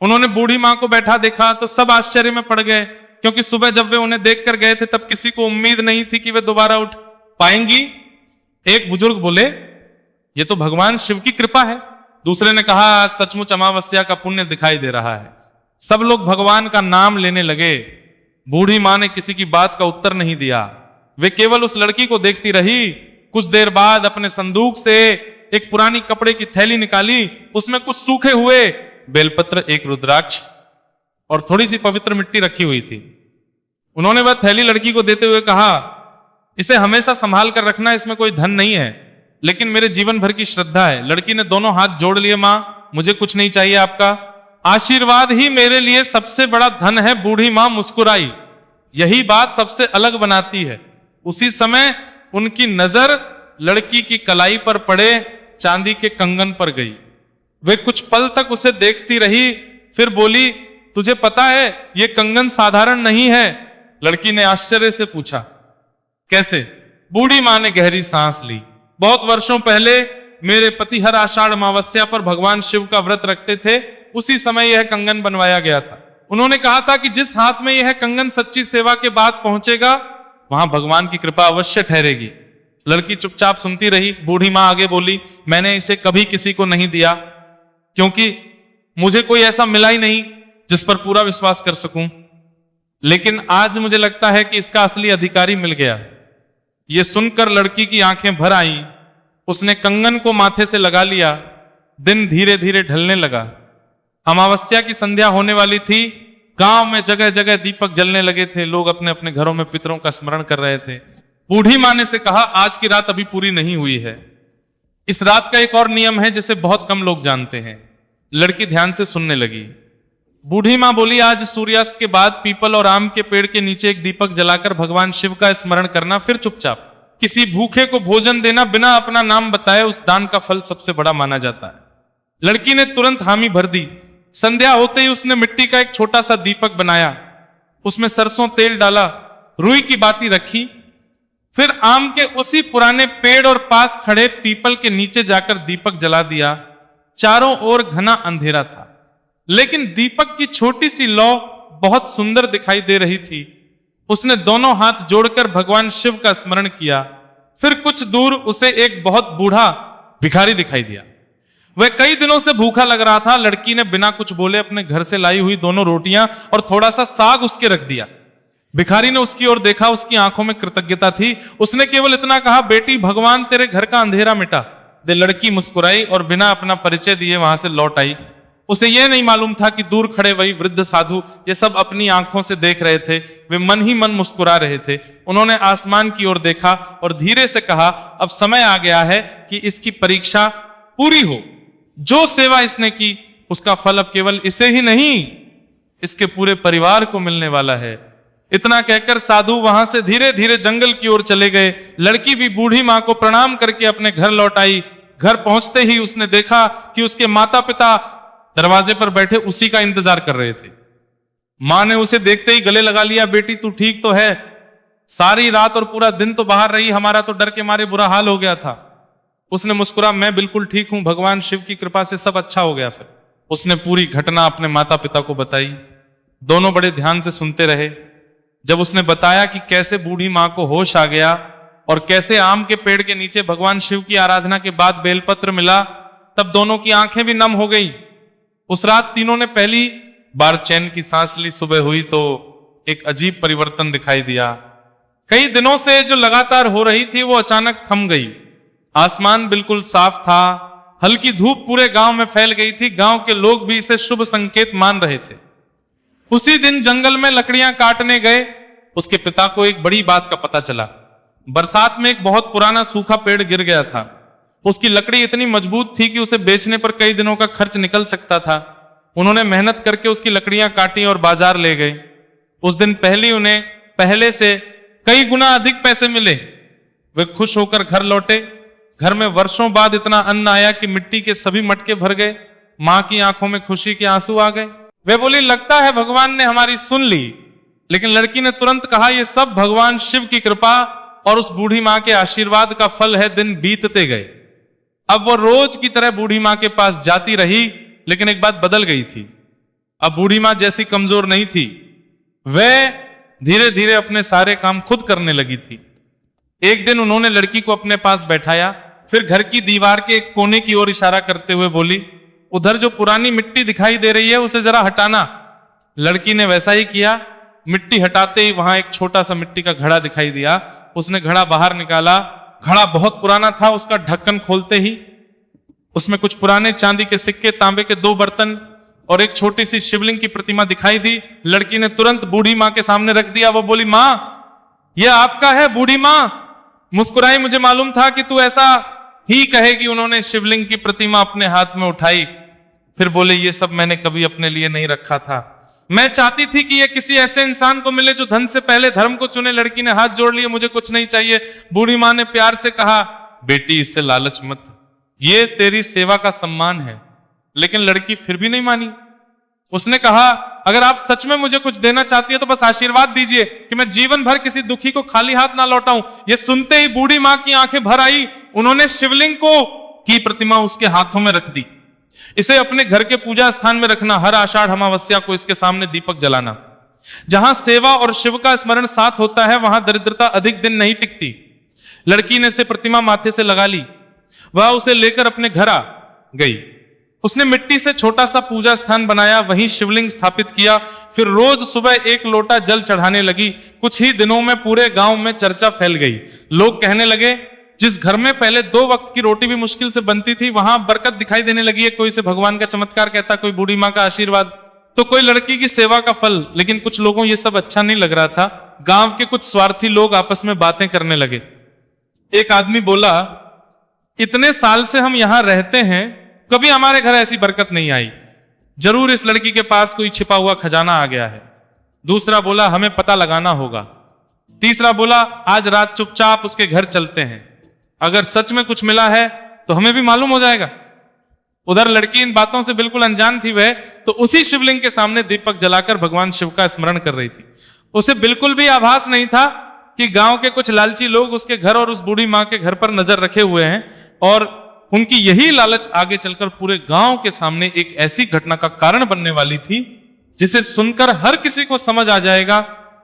उन्होंने बूढ़ी मां को बैठा देखा तो सब आश्चर्य में पड़ गए, क्योंकि सुबह जब वे उन्हें देखकर गए थे तब किसी को उम्मीद नहीं थी कि वे दोबारा उठ पाएंगी। एक बुजुर्ग बोले, ये तो भगवान शिव की कृपा है। दूसरे ने कहा, आज सचमुच अमावस्या का पुण्य दिखाई दे रहा है। सब लोग भगवान का नाम लेने लगे। बूढ़ी मां ने किसी की बात का उत्तर नहीं दिया। वे केवल उस लड़की को देखती रही। कुछ देर बाद अपने संदूक से एक पुरानी कपड़े की थैली निकाली। उसमें कुछ सूखे हुए बेलपत्र, एक रुद्राक्ष और थोड़ी सी पवित्र मिट्टी रखी हुई थी। उन्होंने वह थैली लड़की को देते हुए कहा, इसे हमेशा संभाल कर रखना। इसमें कोई धन नहीं है, लेकिन मेरे जीवन भर की श्रद्धा है। लड़की ने दोनों हाथ जोड़ लिए। मां, मुझे कुछ नहीं चाहिए, आपका आशीर्वाद ही मेरे लिए सबसे बड़ा धन है। बूढ़ी मां मुस्कुराई। यही बात सबसे अलग बनाती है। उसी समय उनकी नजर लड़की की कलाई पर पड़े चांदी के कंगन पर गई। वे कुछ पल तक उसे देखती रही, फिर बोली, तुझे पता है ये कंगन साधारण नहीं है? लड़की ने आश्चर्य से पूछा, कैसे? बूढ़ी मां ने गहरी सांस ली। बहुत वर्षों पहले मेरे पति हर आषाढ़ अमावस्या पर भगवान शिव का व्रत रखते थे। उसी समय यह कंगन बनवाया गया था। उन्होंने कहा था कि जिस हाथ में यह कंगन सच्ची सेवा के बाद पहुंचेगा, वहां भगवान की कृपा अवश्य ठहरेगी। लड़की चुपचाप सुनती रही। बूढ़ी मां आगे बोली, मैंने इसे कभी किसी को नहीं दिया, क्योंकि मुझे कोई ऐसा मिला ही नहीं जिस पर पूरा विश्वास कर सकूं। लेकिन आज मुझे लगता है कि इसका असली अधिकारी मिल गया। यह सुनकर लड़की की आंखें भर आईं। उसने कंगन को माथे से लगा लिया। दिन धीरे धीरे ढलने लगा। अमावस्या की संध्या होने वाली थी। गांव में जगह जगह दीपक जलने लगे थे। लोग अपने अपने घरों में पितरों का स्मरण कर रहे थे। बूढ़ी मां ने से कहा, आज की रात अभी पूरी नहीं हुई है। इस रात का एक और नियम है जिसे बहुत कम लोग जानते हैं। लड़की ध्यान से सुनने लगी। बूढ़ी मां बोली, आज सूर्यास्त के बाद पीपल और आम के पेड़ के नीचे एक दीपक जलाकर भगवान शिव का स्मरण करना, फिर चुपचाप किसी भूखे को भोजन देना बिना अपना नाम बताए, उस दान का फल सबसे बड़ा माना जाता है। लड़की ने तुरंत हामी भर दी। संध्या होते ही उसने मिट्टी का एक छोटा सा दीपक बनाया। उसमें सरसों तेल डाला, रुई की बाती रखी, फिर आम के उसी पुराने पेड़ और पास खड़े पीपल के नीचे जाकर दीपक जला दिया। चारों ओर घना अंधेरा था, लेकिन दीपक की छोटी सी लौ बहुत सुंदर दिखाई दे रही थी। उसने दोनों हाथ जोड़कर भगवान शिव का स्मरण किया। फिर कुछ दूर उसे एक बहुत बूढ़ा भिखारी दिखाई दिया। वह कई दिनों से भूखा लग रहा था। लड़की ने बिना कुछ बोले अपने घर से लाई हुई दोनों रोटियां और थोड़ा सा साग उसके रख दिया। भिखारी ने उसकी ओर देखा, उसकी आंखों में कृतज्ञता थी। उसने केवल इतना कहा, बेटी भगवान तेरे घर का अंधेरा मिटा दे। लड़की मुस्कुराई और बिना अपना परिचय दिए वहां से लौट आई। उसे यह नहीं मालूम था कि दूर खड़े वही वृद्ध साधु ये सब अपनी आंखों से देख रहे थे। वे मन ही मन मुस्कुरा रहे थे। उन्होंने आसमान की ओर देखा और धीरे से कहा, अब समय आ गया है कि इसकी परीक्षा पूरी हो। जो सेवा इसने की उसका फल अब केवल इसे ही नहीं, इसके पूरे परिवार को मिलने वाला है। इतना कहकर साधु वहां से धीरे धीरे जंगल की ओर चले गए। लड़की भी बूढ़ी मां को प्रणाम करके अपने घर लौट आई। घर पहुंचते ही उसने देखा कि उसके माता पिता दरवाजे पर बैठे उसी का इंतजार कर रहे थे। मां ने उसे देखते ही गले लगा लिया, बेटी तू ठीक तो है? सारी रात और पूरा दिन तो बाहर रही, हमारा तो डर के मारे बुरा हाल हो गया था। उसने मुस्कुरा, मैं बिल्कुल ठीक हूं, भगवान शिव की कृपा से सब अच्छा हो गया। फिर उसने पूरी घटना अपने माता पिता को बताई। दोनों बड़े ध्यान से सुनते रहे। जब उसने बताया कि कैसे बूढ़ी मां को होश आ गया और कैसे आम के पेड़ के नीचे भगवान शिव की आराधना के बाद बेलपत्र मिला, तब दोनों की आंखें भी नम हो गई। उस रात तीनों ने पहली बार चैन की सांस ली। सुबह हुई तो एक अजीब परिवर्तन दिखाई दिया। कई दिनों से जो लगातार हो रही थी वो अचानक थम गई। आसमान बिल्कुल साफ था। हल्की धूप पूरे गांव में फैल गई थी। गांव के लोग भी इसे शुभ संकेत मान रहे थे। उसी दिन जंगल में लकड़ियां काटने गए उसके पिता को एक बड़ी बात का पता चला। बरसात में एक बहुत पुराना सूखा पेड़ गिर गया था। उसकी लकड़ी इतनी मजबूत थी कि उसे बेचने पर कई दिनों का खर्च निकल सकता था। उन्होंने मेहनत करके उसकी लकड़ियां काटी और बाजार ले गए। उस दिन उन्हें पहले से कई गुना अधिक पैसे मिले। वे खुश होकर घर लौटे। घर में वर्षों बाद इतना अन्न आया कि मिट्टी के सभी मटके भर गए। मां की आंखों में खुशी के आंसू आ गए। वे बोली, लगता है भगवान ने हमारी सुन ली। लेकिन लड़की ने तुरंत कहा, यह सब भगवान शिव की कृपा और उस बूढ़ी मां के आशीर्वाद का फल है। दिन बीतते गए। अब वो रोज की तरह बूढ़ी मां के पास जाती रही, लेकिन एक बात बदल गई थी। अब बूढ़ी मां जैसी कमजोर नहीं थी। वह धीरे धीरे अपने सारे काम खुद करने लगी थी। एक दिन उन्होंने लड़की को अपने पास बैठाया, फिर घर की दीवार के एक कोने की ओर इशारा करते हुए बोली, उधर जो पुरानी मिट्टी दिखाई दे रही है उसे जरा हटाना। लड़की ने वैसा ही किया। मिट्टी हटाते ही वहां एक छोटा सा मिट्टी का घड़ा दिखाई दिया। उसने घड़ा बाहर निकाला। घड़ा बहुत पुराना था। उसका ढक्कन खोलते ही उसमें कुछ पुराने चांदी के सिक्के, तांबे के 2 बर्तन और एक छोटी सी शिवलिंग की प्रतिमा दिखाई दी। लड़की ने तुरंत बूढ़ी मां के सामने रख दिया। वो बोली, मां यह आपका है। बूढ़ी मां मुस्कुराई, मुझे मालूम था कि तू ऐसा ही कहेगी। उन्होंने शिवलिंग की प्रतिमा अपने हाथ में उठाई। फिर बोले, ये सब मैंने कभी अपने लिए नहीं रखा था। मैं चाहती थी कि ये किसी ऐसे इंसान को मिले जो धन से पहले धर्म को चुने। लड़की ने हाथ जोड़ लिए, मुझे कुछ नहीं चाहिए। बूढ़ी मां ने प्यार से कहा, बेटी इससे लालच मत, ये तेरी सेवा का सम्मान है। लेकिन लड़की फिर भी नहीं मानी। उसने कहा, अगर आप सच में मुझे कुछ देना चाहती है तो बस आशीर्वाद दीजिए कि मैं जीवन भर किसी दुखी को खाली हाथ ना लौटाऊं। ये सुनते ही बूढ़ी मां की आंखें भर आई। उन्होंने शिवलिंग की प्रतिमा उसके हाथों में रख दी। इसे अपने घर के पूजा स्थान में रखना। हर आषाढ़ अमावस्या को इसके सामने दीपक जलाना। जहां सेवा और शिव का स्मरण साथ होता है वहां दरिद्रता अधिक दिन नहीं टिकती। लड़की ने से प्रतिमा माथे से लगा ली। वह उसे लेकर अपने घर आ गई। उसने मिट्टी से छोटा सा पूजा स्थान बनाया, वहीं शिवलिंग स्थापित किया। फिर रोज सुबह 1 लोटा जल चढ़ाने लगी। कुछ ही दिनों में पूरे गांव में चर्चा फैल गई। लोग कहने लगे, जिस घर में पहले 2 वक्त की रोटी भी मुश्किल से बनती थी वहां बरकत दिखाई देने लगी है। कोई से भगवान का चमत्कार कहता, कोई बूढ़ी मां का आशीर्वाद, तो कोई लड़की की सेवा का फल। लेकिन कुछ लोगों ये सब अच्छा नहीं लग रहा था। गांव के कुछ स्वार्थी लोग आपस में बातें करने लगे। एक आदमी बोला, इतने साल से हम यहां रहते हैं, कभी हमारे घर ऐसी बरकत नहीं आई। जरूर इस लड़की के पास कोई छिपा हुआ खजाना आ गया है। दूसरा बोला, हमें पता लगाना होगा। तीसरा बोला, आज रात चुपचाप उसके घर चलते हैं, अगर सच में कुछ मिला है तो हमें भी मालूम हो जाएगा। उधर लड़की इन बातों से बिल्कुल अनजान थी। वह तो उसी शिवलिंग के सामने दीपक जलाकर भगवान शिव का स्मरण कर रही थी। उसे बिल्कुल भी आभास नहीं था कि गांव के कुछ लालची लोग उसके घर और उस बूढ़ी मां के घर पर नजर रखे हुए हैं और उनकी यही लालच आगे चलकर पूरे गांव के सामने एक ऐसी घटना का कारण बनने वाली थी जिसे सुनकर हर किसी को समझ आ जाएगा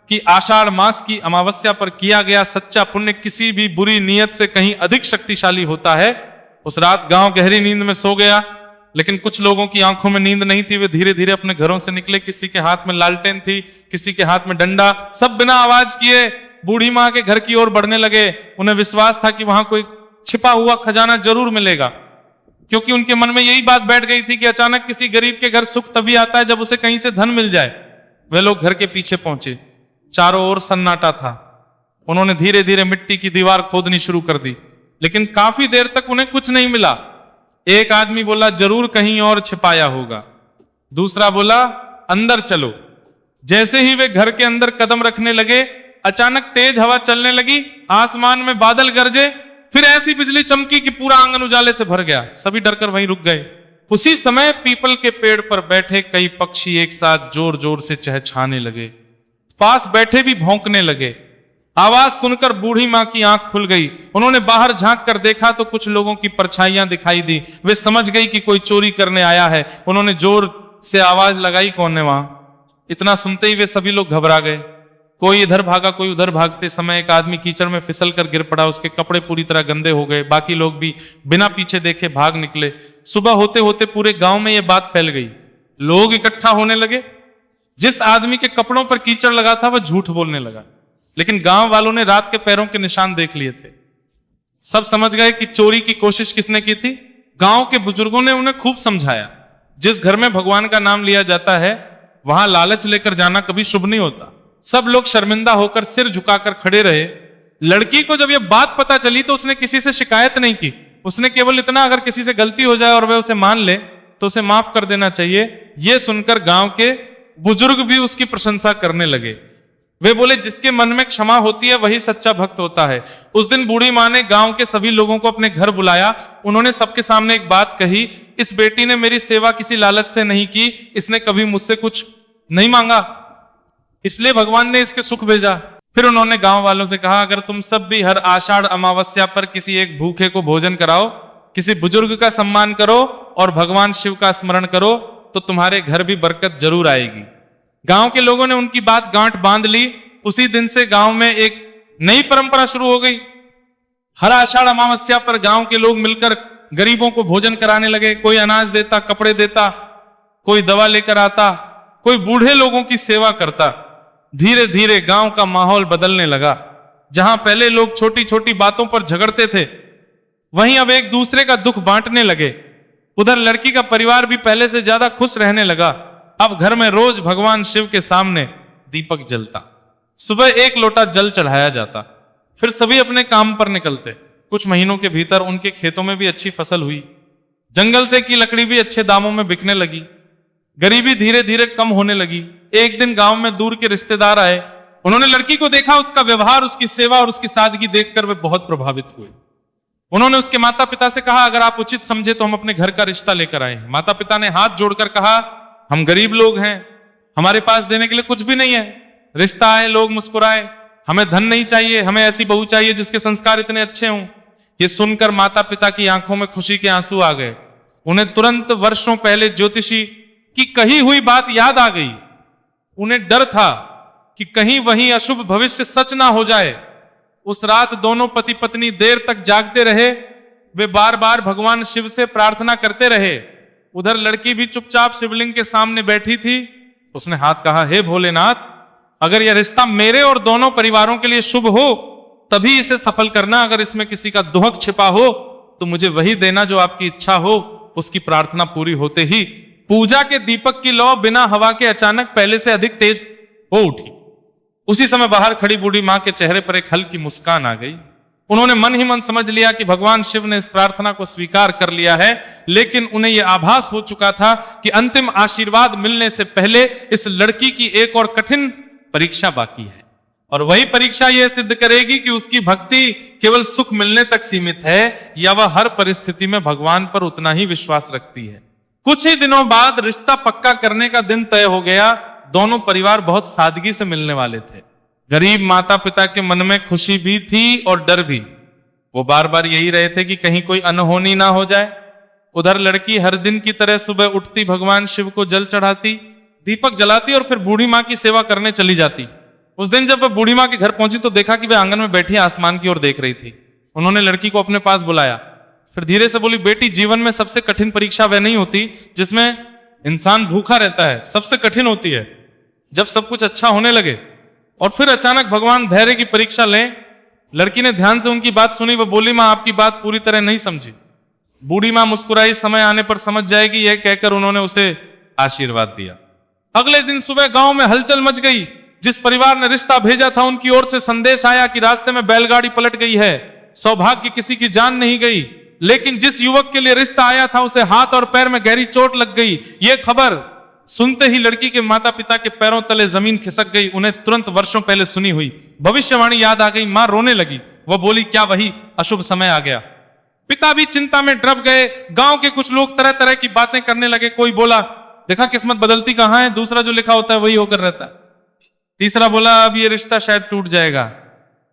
कि आषाढ़ मास की अमावस्या पर किया गया सच्चा पुण्य किसी भी बुरी नीयत से कहीं अधिक शक्तिशाली होता है। उस रात गांव गहरी नींद में सो गया। लेकिन कुछ लोगों की आंखों में नींद नहीं थी, वे धीरे धीरे अपने घरों से निकले। किसी के हाथ में लालटेन थी, किसी के हाथ में डंडा, सब बिना आवाज किए बूढ़ी माँ के घर की ओर बढ़ने लगे। उन्हें विश्वास था कि वहां कोई छिपा हुआ खजाना जरूर मिलेगा, क्योंकि उनके मन में यही बात बैठ गई थी कि अचानक किसी गरीब के घर सुख तभी आता है जब उसे कहीं से धन मिल जाए। वे लोग घर के पीछे पहुंचे, चारों ओर सन्नाटा था। उन्होंने धीरे धीरे मिट्टी की दीवार खोदनी शुरू कर दी, लेकिन काफी देर तक उन्हें कुछ नहीं मिला। एक आदमी बोला, जरूर कहीं और छिपाया होगा। दूसरा बोला, अंदर चलो। जैसे ही वे घर के अंदर कदम रखने लगे, अचानक तेज हवा चलने लगी, आसमान में बादल गरजे, फिर ऐसी बिजली चमकी कि पूरा आंगन उजाले से भर गया। सभी डरकर वहीं रुक गए। उसी समय पीपल के पेड़ पर बैठे कई पक्षी एक साथ जोर जोर से चहचहाने लगे, पास बैठे भी भौंकने लगे। आवाज सुनकर बूढ़ी मां की आंख खुल गई। उन्होंने बाहर झांक कर देखा तो कुछ लोगों की परछाइयां दिखाई दी। वे समझ गई कि कोई चोरी करने आया है। उन्होंने जोर से आवाज लगाई, कौन है वहां? इतना सुनते ही वे सभी लोग घबरा गए। कोई इधर भागा, कोई उधर। भागते समय एक आदमी कीचड़ में फिसल कर गिर पड़ा। उसके कपड़े पूरी तरह गंदे हो गए। बाकी लोग भी बिना पीछे देखे भाग निकले। सुबह होते होते पूरे गांव में यह बात फैल गई। लोग इकट्ठा होने लगे। जिस आदमी के कपड़ों पर कीचड़ लगा था वह झूठ बोलने लगा, लेकिन गांव वालों ने रात के पैरों के निशान देख लिए थे। सब समझ गए कि चोरी की कोशिश किसने की थी। गांव के बुजुर्गों ने उन्हें खूब समझाया, जिस घर में भगवान का नाम लिया जाता है वहां लालच लेकर जाना कभी शुभ नहीं होता। सब लोग शर्मिंदा होकर सिर झुकाकर खड़े रहे। लड़की को जब यह बात पता चली तो उसने किसी से शिकायत नहीं की। उसने केवल इतना, अगर किसी से गलती हो जाए और वह उसे मान ले तो उसे माफ कर देना चाहिए। यह सुनकर गांव के बुजुर्ग भी उसकी प्रशंसा करने लगे। वे बोले, जिसके मन में क्षमा होती है वही सच्चा भक्त होता है। उस दिन बूढ़ी मां ने गांव के सभी लोगों को अपने घर बुलाया। उन्होंने सबके सामने एक बात कही, इस बेटी ने मेरी सेवा किसी लालच से नहीं की, इसने कभी मुझसे कुछ नहीं मांगा, इसलिए भगवान ने इसके सुख भेजा। फिर उन्होंने गांव वालों से कहा, अगर तुम सब भी हर आषाढ़ अमावस्या पर किसी एक भूखे को भोजन कराओ, किसी बुजुर्ग का सम्मान करो और भगवान शिव का स्मरण करो तो तुम्हारे घर भी बरकत जरूर आएगी। गांव के लोगों ने उनकी बात गांठ बांध ली। उसी दिन से गांव में एक नई परंपरा शुरू हो गई। हर आषाढ़ अमावस्या पर गांव के लोग मिलकर गरीबों को भोजन कराने लगे। कोई अनाज देता, कपड़े देता, कोई दवा लेकर आता, कोई बूढ़े लोगों की सेवा करता। धीरे धीरे गांव का माहौल बदलने लगा। जहां पहले लोग छोटी छोटी बातों पर झगड़ते थे, वहीं अब एक दूसरे का दुख बांटने लगे। उधर लड़की का परिवार भी पहले से ज्यादा खुश रहने लगा। अब घर में रोज भगवान शिव के सामने दीपक जलता, सुबह एक लोटा जल चढ़ाया जाता, फिर सभी अपने काम पर निकलते। कुछ महीनों के भीतर उनके खेतों में भी अच्छी फसल हुई। जंगल से की लकड़ी भी अच्छे दामों में बिकने लगी। गरीबी धीरे धीरे कम होने लगी। एक दिन गांव में दूर के रिश्तेदार आए। उन्होंने लड़की को देखा, उसका व्यवहार, उसकी सेवा और उसकी सादगी देखकर वे बहुत प्रभावित हुए। उन्होंने उसके माता पिता से कहा, अगर आप उचित समझे तो हम अपने घर का रिश्ता लेकर आए हैं। माता पिता ने हाथ जोड़कर कहा, हम गरीब लोग हैं, हमारे पास देने के लिए कुछ भी नहीं है। रिश्ता आए, लोग मुस्कुराए, हमें धन नहीं चाहिए, हमें ऐसी बहू चाहिए जिसके संस्कार इतने अच्छे हों। ये सुनकर माता पिता की आंखों में खुशी के आंसू आ गए। उन्हें तुरंत वर्षों पहले ज्योतिषी की कही हुई बात याद आ गई। उन्हें डर था कि कहीं वही अशुभ भविष्य सच ना हो जाए। उस रात दोनों पति पत्नी देर तक जागते रहे। वे बार बार भगवान शिव से प्रार्थना करते रहे। उधर लड़की भी चुपचाप शिवलिंग के सामने बैठी थी। उसने हाथ कहा, हे भोलेनाथ, अगर यह रिश्ता मेरे और दोनों परिवारों के लिए शुभ हो तभी इसे सफल करना। अगर इसमें किसी का दुहक छिपा हो तो मुझे वही देना जो आपकी इच्छा हो। उसकी प्रार्थना पूरी होते ही पूजा के दीपक की लौ बिना हवा के अचानक पहले से अधिक तेज हो उठी। उसी समय बाहर खड़ी बूढ़ी मां के चेहरे पर एक हल्की मुस्कान आ गई। उन्होंने मन ही मन समझ लिया कि भगवान शिव ने इस प्रार्थना को स्वीकार कर लिया है, लेकिन उन्हें यह आभास हो चुका था कि अंतिम आशीर्वाद मिलने से पहले इस लड़की की एक और कठिन परीक्षा बाकी है, और वही परीक्षा यह सिद्ध करेगी कि उसकी भक्ति केवल सुख मिलने तक सीमित है या वह हर परिस्थिति में भगवान पर उतना ही विश्वास रखती है। कुछ ही दिनों बाद रिश्ता पक्का करने का दिन तय हो गया। दोनों परिवार बहुत सादगी से मिलने वाले थे। गरीब माता पिता के मन में खुशी भी थी और डर भी। वो बार बार यही रहे थे कि कहीं कोई अनहोनी ना हो जाए। उधर लड़की हर दिन की तरह सुबह उठती, भगवान शिव को जल चढ़ाती, दीपक जलाती और फिर बूढ़ी मां की सेवा करने चली जाती। उस दिन जब वह बूढ़ी मां के घर पहुंची तो देखा कि वह आंगन में बैठी आसमान की ओर देख रही थी। उन्होंने लड़की को अपने पास बुलाया। फिर धीरे से बोली, बेटी जीवन में सबसे कठिन परीक्षा वह नहीं होती जिसमें इंसान भूखा रहता है, सबसे कठिन होती है जब सब कुछ अच्छा होने लगे और फिर अचानक भगवान धैर्य की परीक्षा लें। लड़की ने ध्यान से उनकी बात सुनी। वह बोली, मां आपकी बात पूरी तरह नहीं समझी। बूढ़ी मां मुस्कुराई, समय आने पर समझ जाएगी, यह कहकर उन्होंने उसे आशीर्वाद दिया। अगले दिन सुबह गांव में हलचल मच गई। जिस परिवार ने रिश्ता भेजा था उनकी ओर से संदेश आया कि रास्ते में बैलगाड़ी पलट गई है। सौभाग्य किसी की जान नहीं गई, लेकिन जिस युवक के लिए रिश्ता आया था उसे हाथ और पैर में गहरी चोट लग गई। यह खबर सुनते ही लड़की के माता पिता के पैरों तले जमीन खिसक गई। उन्हें तुरंत वर्षों पहले सुनी हुई भविष्यवाणी याद आ गई। मां रोने लगी। वह बोली, क्या वही अशुभ समय आ गया? पिता भी चिंता में डूब गए। गांव के कुछ लोग तरह तरह की बातें करने लगे। कोई बोला, देखा किस्मत बदलती कहां है, दूसरा जो लिखा होता है वही होकर रहता है। तीसरा बोला, अब ये रिश्ता शायद टूट जाएगा।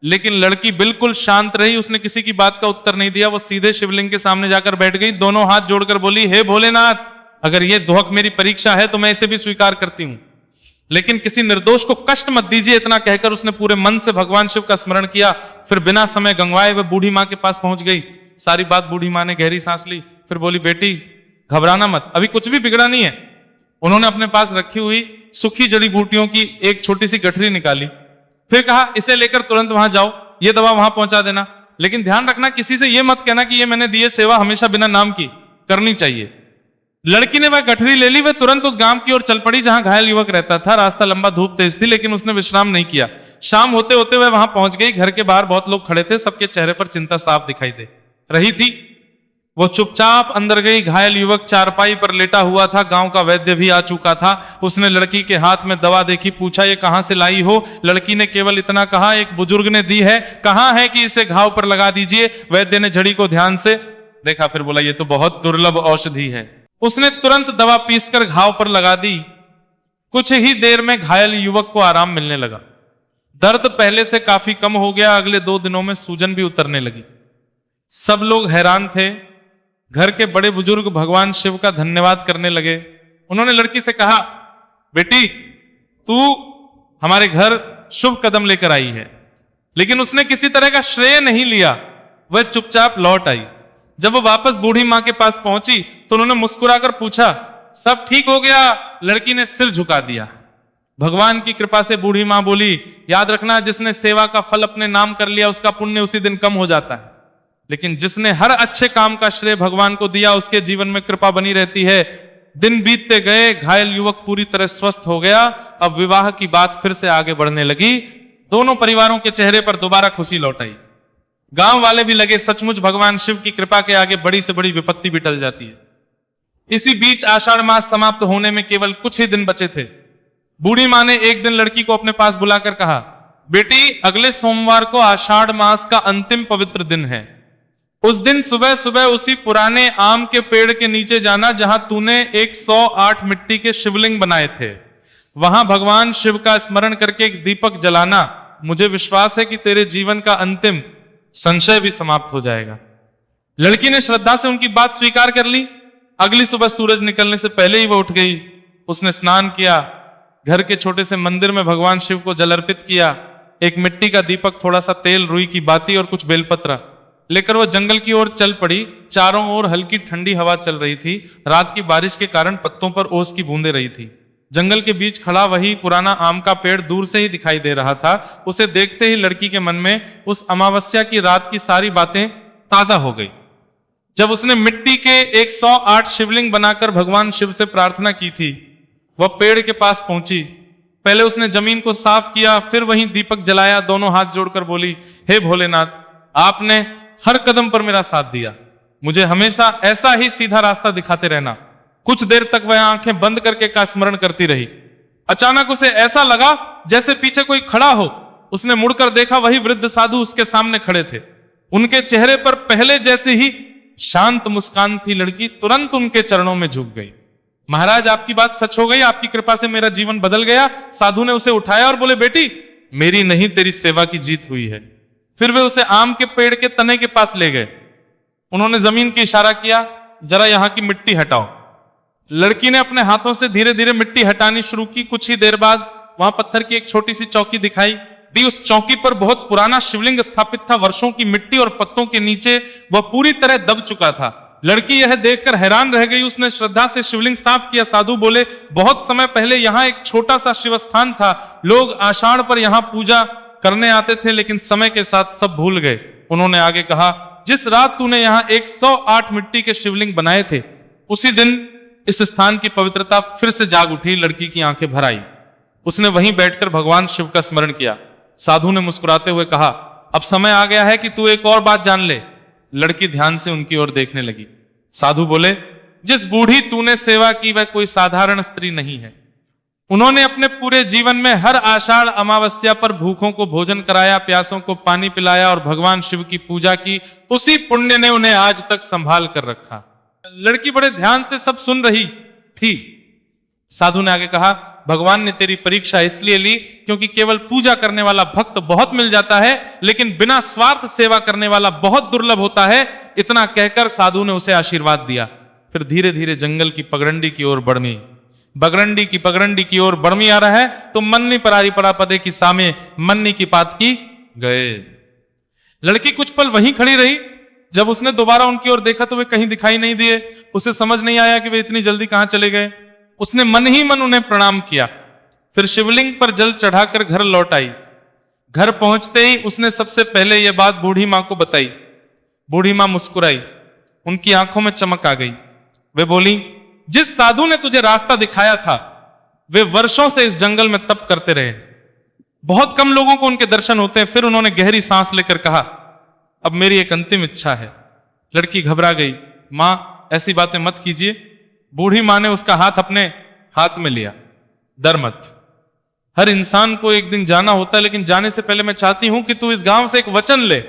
लेकिन लड़की बिल्कुल शांत रही, उसने किसी की बात का उत्तर नहीं दिया। वो सीधे शिवलिंग के सामने जाकर बैठ गई, दोनों हाथ जोड़कर बोली, हे भोलेनाथ, अगर ये दुख मेरी परीक्षा है तो मैं इसे भी स्वीकार करती हूं, लेकिन किसी निर्दोष को कष्ट मत दीजिए। इतना कहकर उसने पूरे मन से भगवान शिव का स्मरण किया। फिर बिना समय गंवाए वह बूढ़ी मां के पास पहुंच गई। सारी बात बूढ़ी मां ने गहरी सांस ली, फिर बोली, बेटी घबराना मत, अभी कुछ भी बिगड़ा नहीं है। उन्होंने अपने पास रखी हुई सूखी जड़ी बूटियों की एक छोटी सी गठरी निकाली, फिर कहा, इसे लेकर तुरंत वहां जाओ, ये दवा वहां पहुंचा देना, लेकिन ध्यान रखना किसी से यह मत कहना कि ये मैंने दी है, सेवा हमेशा बिना नाम की करनी चाहिए। लड़की ने वह गठरी ले ली। वह तुरंत उस गांव की ओर चल पड़ी जहां घायल युवक रहता था। रास्ता लंबा, धूप तेज थी, लेकिन उसने विश्राम नहीं किया। शाम होते होते वह वहां पहुंच गई। घर के बाहर बहुत लोग खड़े थे, सबके चेहरे पर चिंता साफ दिखाई दे रही थी। वो चुपचाप अंदर गई। घायल युवक चारपाई पर लेटा हुआ था। गांव का वैद्य भी आ चुका था। उसने लड़की के हाथ में दवा देखी, पूछा, ये कहां से लाई हो? लड़की ने केवल इतना कहा, एक बुजुर्ग ने दी है, कहा है कि इसे घाव पर लगा दीजिए। वैद्य ने झड़ी को ध्यान से देखा, फिर बोला, ये तो बहुत दुर्लभ औषधि है। उसने तुरंत दवा पीसकर घाव पर लगा दी। कुछ ही देर में घायल युवक को आराम मिलने लगा। दर्द पहले से काफी कम हो गया। अगले 2 दिनों में सूजन भी उतरने लगी। सब लोग हैरान थे। घर के बड़े बुजुर्ग भगवान शिव का धन्यवाद करने लगे। उन्होंने लड़की से कहा, बेटी तू हमारे घर शुभ कदम लेकर आई है। लेकिन उसने किसी तरह का श्रेय नहीं लिया, वह चुपचाप लौट आई। जब वो वापस बूढ़ी मां के पास पहुंची तो उन्होंने मुस्कुराकर पूछा, सब ठीक हो गया? लड़की ने सिर झुका दिया। भगवान की कृपा से बूढ़ी मां बोली, याद रखना, जिसने सेवा का फल अपने नाम कर लिया उसका पुण्य उसी दिन कम हो जाता है, लेकिन जिसने हर अच्छे काम का श्रेय भगवान को दिया उसके जीवन में कृपा बनी रहती है। दिन बीतते गए। घायल युवक पूरी तरह स्वस्थ हो गया। अब विवाह की बात फिर से आगे बढ़ने लगी। दोनों परिवारों के चेहरे पर दोबारा खुशी लौट आई। गांव वाले भी लगे, सचमुच भगवान शिव की कृपा के आगे बड़ी से बड़ी विपत्ति भी टल जाती है। इसी बीच आषाढ़ मास समाप्त होने में केवल कुछ ही दिन बचे थे। बूढ़ी मां ने एक दिन लड़की को अपने पास बुलाकर कहा, बेटी अगले सोमवार को आषाढ़ मास का अंतिम पवित्र दिन है। उस दिन सुबह सुबह उसी पुराने आम के पेड़ के नीचे जाना जहां तूने 108 मिट्टी के शिवलिंग बनाए थे। वहां भगवान शिव का स्मरण करके एक दीपक जलाना। मुझे विश्वास है कि तेरे जीवन का अंतिम संशय भी समाप्त हो जाएगा। लड़की ने श्रद्धा से उनकी बात स्वीकार कर ली। अगली सुबह सूरज निकलने से पहले ही वह उठ गई। उसने स्नान किया, घर के छोटे से मंदिर में भगवान शिव को जल अर्पित किया। एक मिट्टी का दीपक, थोड़ा सा तेल, रुई की बाती और कुछ बेलपत्र लेकर वह जंगल की ओर चल पड़ी। चारों ओर हल्की ठंडी हवा चल रही थी। रात की बारिश के कारण पत्तों पर ओस की बूंदें रही थी। जंगल के बीच खड़ा वही पुराना आम का पेड़ दूर से ही दिखाई दे रहा था। उसे देखते ही लड़की के मन में उस अमावस्या की रात की सारी बातें ताजा हो गई, जब उसने मिट्टी के 108 शिवलिंग बनाकर भगवान शिव से प्रार्थना की थी। वह पेड़ के पास पहुंची। पहले उसने जमीन को साफ किया, फिर वहीं दीपक जलाया। दोनों हाथ जोड़कर बोली, हे भोलेनाथ, आपने हर कदम पर मेरा साथ दिया। मुझे हमेशा ऐसा ही सीधा रास्ता दिखाते रहना। कुछ देर तक वह आंखें बंद करके का स्मरण करती रही। अचानक उसे ऐसा लगा जैसे पीछे कोई खड़ा हो। उसने मुड़कर देखा, वही वृद्ध साधु उसके सामने खड़े थे। उनके चेहरे पर पहले जैसे ही शांत मुस्कान थी। लड़की तुरंत उनके चरणों में झुक गई। महाराज, आपकी बात सच हो गई, आपकी कृपा से मेरा जीवन बदल गया। साधु ने उसे उठाया और बोले, बेटी मेरी नहीं तेरी सेवा की जीत हुई है। फिर वे उसे आम के पेड़ के तने के पास ले गए। उन्होंने जमीन की इशारा किया, जरा यहां की मिट्टी हटाओ। लड़की ने अपने हाथों से धीरे धीरे मिट्टी हटानी शुरू की। कुछ ही देर बाद वहां पत्थर की एक छोटी सी चौकी दिखाई। दी। उस चौकी पर बहुत पुराना शिवलिंग स्थापित था। वर्षों की मिट्टी और पत्तों के नीचे वह पूरी तरह दब चुका था। लड़की यह देखकर हैरान रह गई। उसने श्रद्धा से शिवलिंग साफ किया। साधु बोले, बहुत समय पहले यहाँ एक छोटा सा शिवस्थान था। लोग आषाढ़ पर यहाँ पूजा करने आते थे, लेकिन समय के साथ सब भूल गए। उन्होंने आगे कहा, जिस रात तूने यहाँ 108 मिट्टी के शिवलिंग बनाए थे, उसी दिन इस स्थान की पवित्रता फिर से जाग उठी। लड़की की आंखें भर आई। उसने वहीं बैठकर भगवान शिव का स्मरण किया। साधु ने मुस्कुराते हुए कहा, अब समय आ गया है कि तू एक और बात जान ले। लड़की ध्यान से उनकी ओर देखने लगी। साधु बोले, जिस बूढ़ी तूने सेवा की वह कोई साधारण स्त्री नहीं है। उन्होंने अपने पूरे जीवन में हर आषाढ़ अमावस्या पर भूखों को भोजन कराया, प्यासों को पानी पिलाया और भगवान शिव की पूजा की। उसी पुण्य ने उन्हें आज तक संभाल कर रखा। लड़की बड़े ध्यान से सब सुन रही थी। साधु ने आगे कहा, भगवान ने तेरी परीक्षा इसलिए ली क्योंकि केवल पूजा करने वाला भक्त बहुत मिल जाता है, लेकिन बिना स्वार्थ सेवा करने वाला बहुत दुर्लभ होता है। इतना कहकर साधु ने उसे आशीर्वाद दिया। फिर धीरे धीरे जंगल की पगडंडी की ओर बढ़मी। पगडंडी की ओर बढ़मी आ रहा है तो मन्नी परारी पड़ा पदे की सामे मन्नी की पात की गए। लड़की कुछ पल वहीं खड़ी रही। जब उसने दोबारा उनकी ओर देखा तो वे कहीं दिखाई नहीं दिए। उसे समझ नहीं आया कि वे इतनी जल्दी कहां चले गए। उसने मन ही मन उन्हें प्रणाम किया। फिर शिवलिंग पर जल चढ़ाकर घर लौट आई। घर पहुंचते ही उसने सबसे पहले यह बात बूढ़ी मां को बताई। बूढ़ी मां मुस्कुराई। उनकी आंखों में चमक आ गई। वे बोली, जिस साधु ने तुझे रास्ता दिखाया था वे वर्षों से इस जंगल में तप करते रहे। बहुत कम लोगों को उनके दर्शन होते हैं। फिर उन्होंने गहरी सांस लेकर कहा, अब मेरी एक अंतिम इच्छा है। लड़की घबरा गई। मां, ऐसी बातें मत कीजिए। बूढ़ी मां ने उसका हाथ अपने हाथ में लिया। डर मत, हर इंसान को एक दिन जाना होता है, लेकिन जाने से पहले मैं चाहती हूं कि तू इस गांव से एक वचन ले।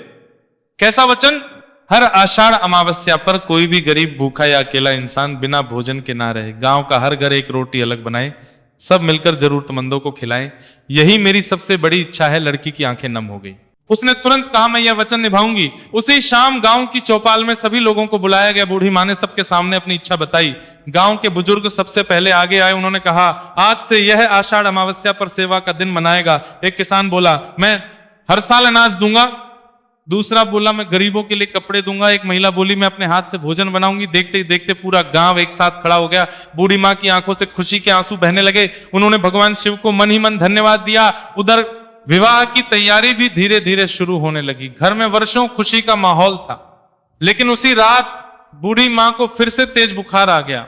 कैसा वचन? हर आषाढ़ अमावस्या पर कोई भी गरीब, भूखा या अकेला इंसान बिना भोजन के ना रहे। गांव का हर घर एक रोटी अलग बनाए, सब मिलकर जरूरतमंदों को खिलाएं। यही मेरी सबसे बड़ी इच्छा है। लड़की की आंखें नम हो गई। उसने तुरंत कहा, मैं यह वचन निभाऊंगी। उसी शाम गांव की चौपाल में सभी लोगों को बुलाया गया। बूढ़ी मां ने सबके सामने अपनी इच्छा बताई। गांव के बुजुर्ग सबसे पहले आगे आए। उन्होंने कहा, आज से यह आषाढ़ अमावस्या पर सेवा का दिन मनाएगा। एक किसान बोला, मैं हर साल अनाज दूंगा। दूसरा बोला, मैं गरीबों के लिए कपड़े दूंगा। एक महिला बोली, मैं अपने हाथ से भोजन बनाऊंगी। देखते ही देखते पूरा गांव एक साथ खड़ा हो गया। बूढ़ी मां की आंखों से खुशी के आंसू बहने लगे। उन्होंने भगवान शिव को मन ही मन धन्यवाद दिया। उधर विवाह की तैयारी भी धीरे धीरे शुरू होने लगी। घर में वर्षों खुशी का माहौल था, लेकिन उसी रात बूढ़ी मां को फिर से तेज बुखार आ गया।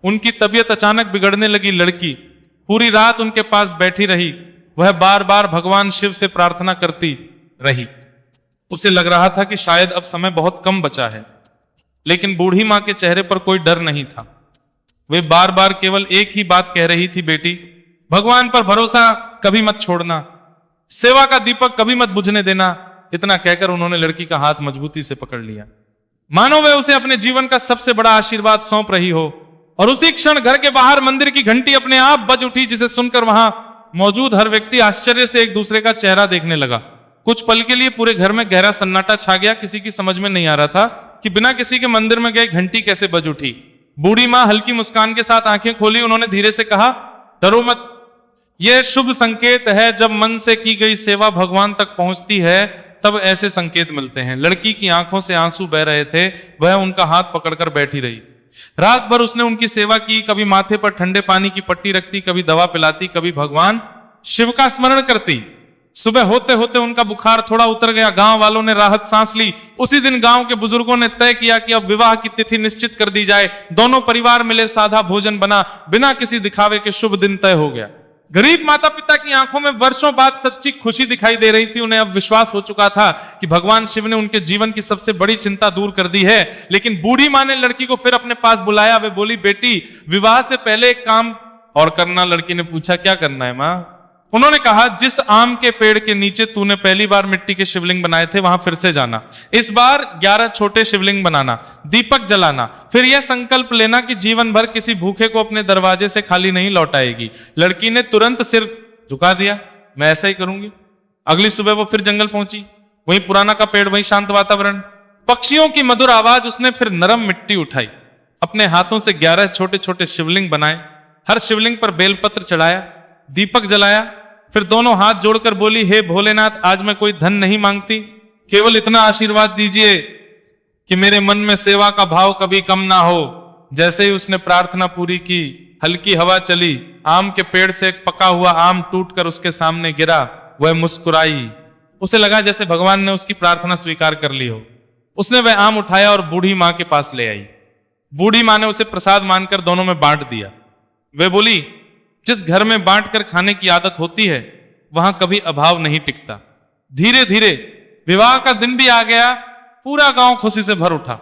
उनकी तबीयत अचानक बिगड़ने लगी। लड़की पूरी रात उनके पास बैठी रही। वह बार बार भगवान शिव से प्रार्थना करती रही। उसे लग रहा था कि शायद अब समय बहुत कम बचा है, लेकिन बूढ़ी मां के चेहरे पर कोई डर नहीं था। वे बार बार केवल एक ही बात कह रही थी, बेटी, भगवान पर भरोसा कभी मत छोड़ना, सेवा का दीपक कभी मत बुझने देना। इतना कहकर उन्होंने लड़की का हाथ मजबूती से पकड़ लिया, मानो वे उसे अपने जीवन का सबसे बड़ा आशीर्वाद सौंप रही हो। और उसी क्षण घर के बाहर मंदिर की घंटी अपने आप बज उठी, जिसे सुनकर वहां मौजूद हर व्यक्ति आश्चर्य से एक दूसरे का चेहरा देखने लगा। कुछ पल के लिए पूरे घर में गहरा सन्नाटा छा गया। किसी की समझ में नहीं आ रहा था कि बिना किसी के मंदिर में गए घंटी कैसे बज उठी। बूढ़ी मां हल्की मुस्कान के साथ आंखें खोली। उन्होंने धीरे से कहा, डरो मत, यह शुभ संकेत है। जब मन से की गई सेवा भगवान तक पहुंचती है, तब ऐसे संकेत मिलते हैं। लड़की की आंखों से आंसू बह रहे थे। वह उनका हाथ पकड़कर बैठी रही। रात भर उसने उनकी सेवा की। कभी माथे पर ठंडे पानी की पट्टी रखती, कभी दवा पिलाती, कभी भगवान शिव का स्मरण करती। सुबह होते होते उनका बुखार थोड़ा उतर गया। गांव वालों ने राहत सांस ली। उसी दिन गांव के बुजुर्गों ने तय किया कि अब विवाह की तिथि निश्चित कर दी जाए। दोनों परिवार मिले, सादा भोजन बना, बिना किसी दिखावे के शुभ दिन तय हो गया। गरीब माता पिता की आंखों में वर्षों बाद सच्ची खुशी दिखाई दे रही थी। उन्हें अब विश्वास हो चुका था कि भगवान शिव ने उनके जीवन की सबसे बड़ी चिंता दूर कर दी है। लेकिन बूढ़ी मां ने लड़की को फिर अपने पास बुलाया। वे बोली, बेटी, विवाह से पहले एक काम और करना। लड़की ने पूछा, क्या करना है मां? उन्होंने कहा, जिस आम के पेड़ के नीचे तूने पहली बार मिट्टी के शिवलिंग बनाए थे, वहां फिर से जाना। इस बार 11 छोटे शिवलिंग बनाना, दीपक जलाना। फिर यह संकल्प लेना कि जीवन भर किसी भूखे को अपने दरवाजे से खाली नहीं लौटाएगी। लड़की ने तुरंत सिर झुका दिया, मैं ऐसा ही करूंगी। अगली सुबह वो फिर जंगल पहुंची। वहीं पुराना का पेड़, वहीं शांत वातावरण, पक्षियों की मधुर आवाज। उसने फिर नरम मिट्टी उठाई, अपने हाथों से 11 छोटे छोटे शिवलिंग बनाए। हर शिवलिंग पर बेलपत्र चढ़ाया, दीपक जलाया। फिर दोनों हाथ जोड़कर बोली, हे भोलेनाथ, आज मैं कोई धन नहीं मांगती, केवल इतना आशीर्वाद दीजिए कि मेरे मन में सेवा का भाव कभी कम ना हो। जैसे ही उसने प्रार्थना पूरी की, हल्की हवा चली, आम के पेड़ से एक पका हुआ आम टूटकर उसके सामने गिरा। वह मुस्कुराई, उसे लगा जैसे भगवान ने उसकी प्रार्थना स्वीकार कर ली हो। उसने वह आम उठाया और बूढ़ी मां के पास ले आई। बूढ़ी मां ने उसे प्रसाद मानकर दोनों में बांट दिया। वे बोली, जिस घर में बांटकर खाने की आदत होती है वहां कभी अभाव नहीं टिकता। धीरे धीरे विवाह का दिन भी आ गया। पूरा गांव खुशी से भर उठा।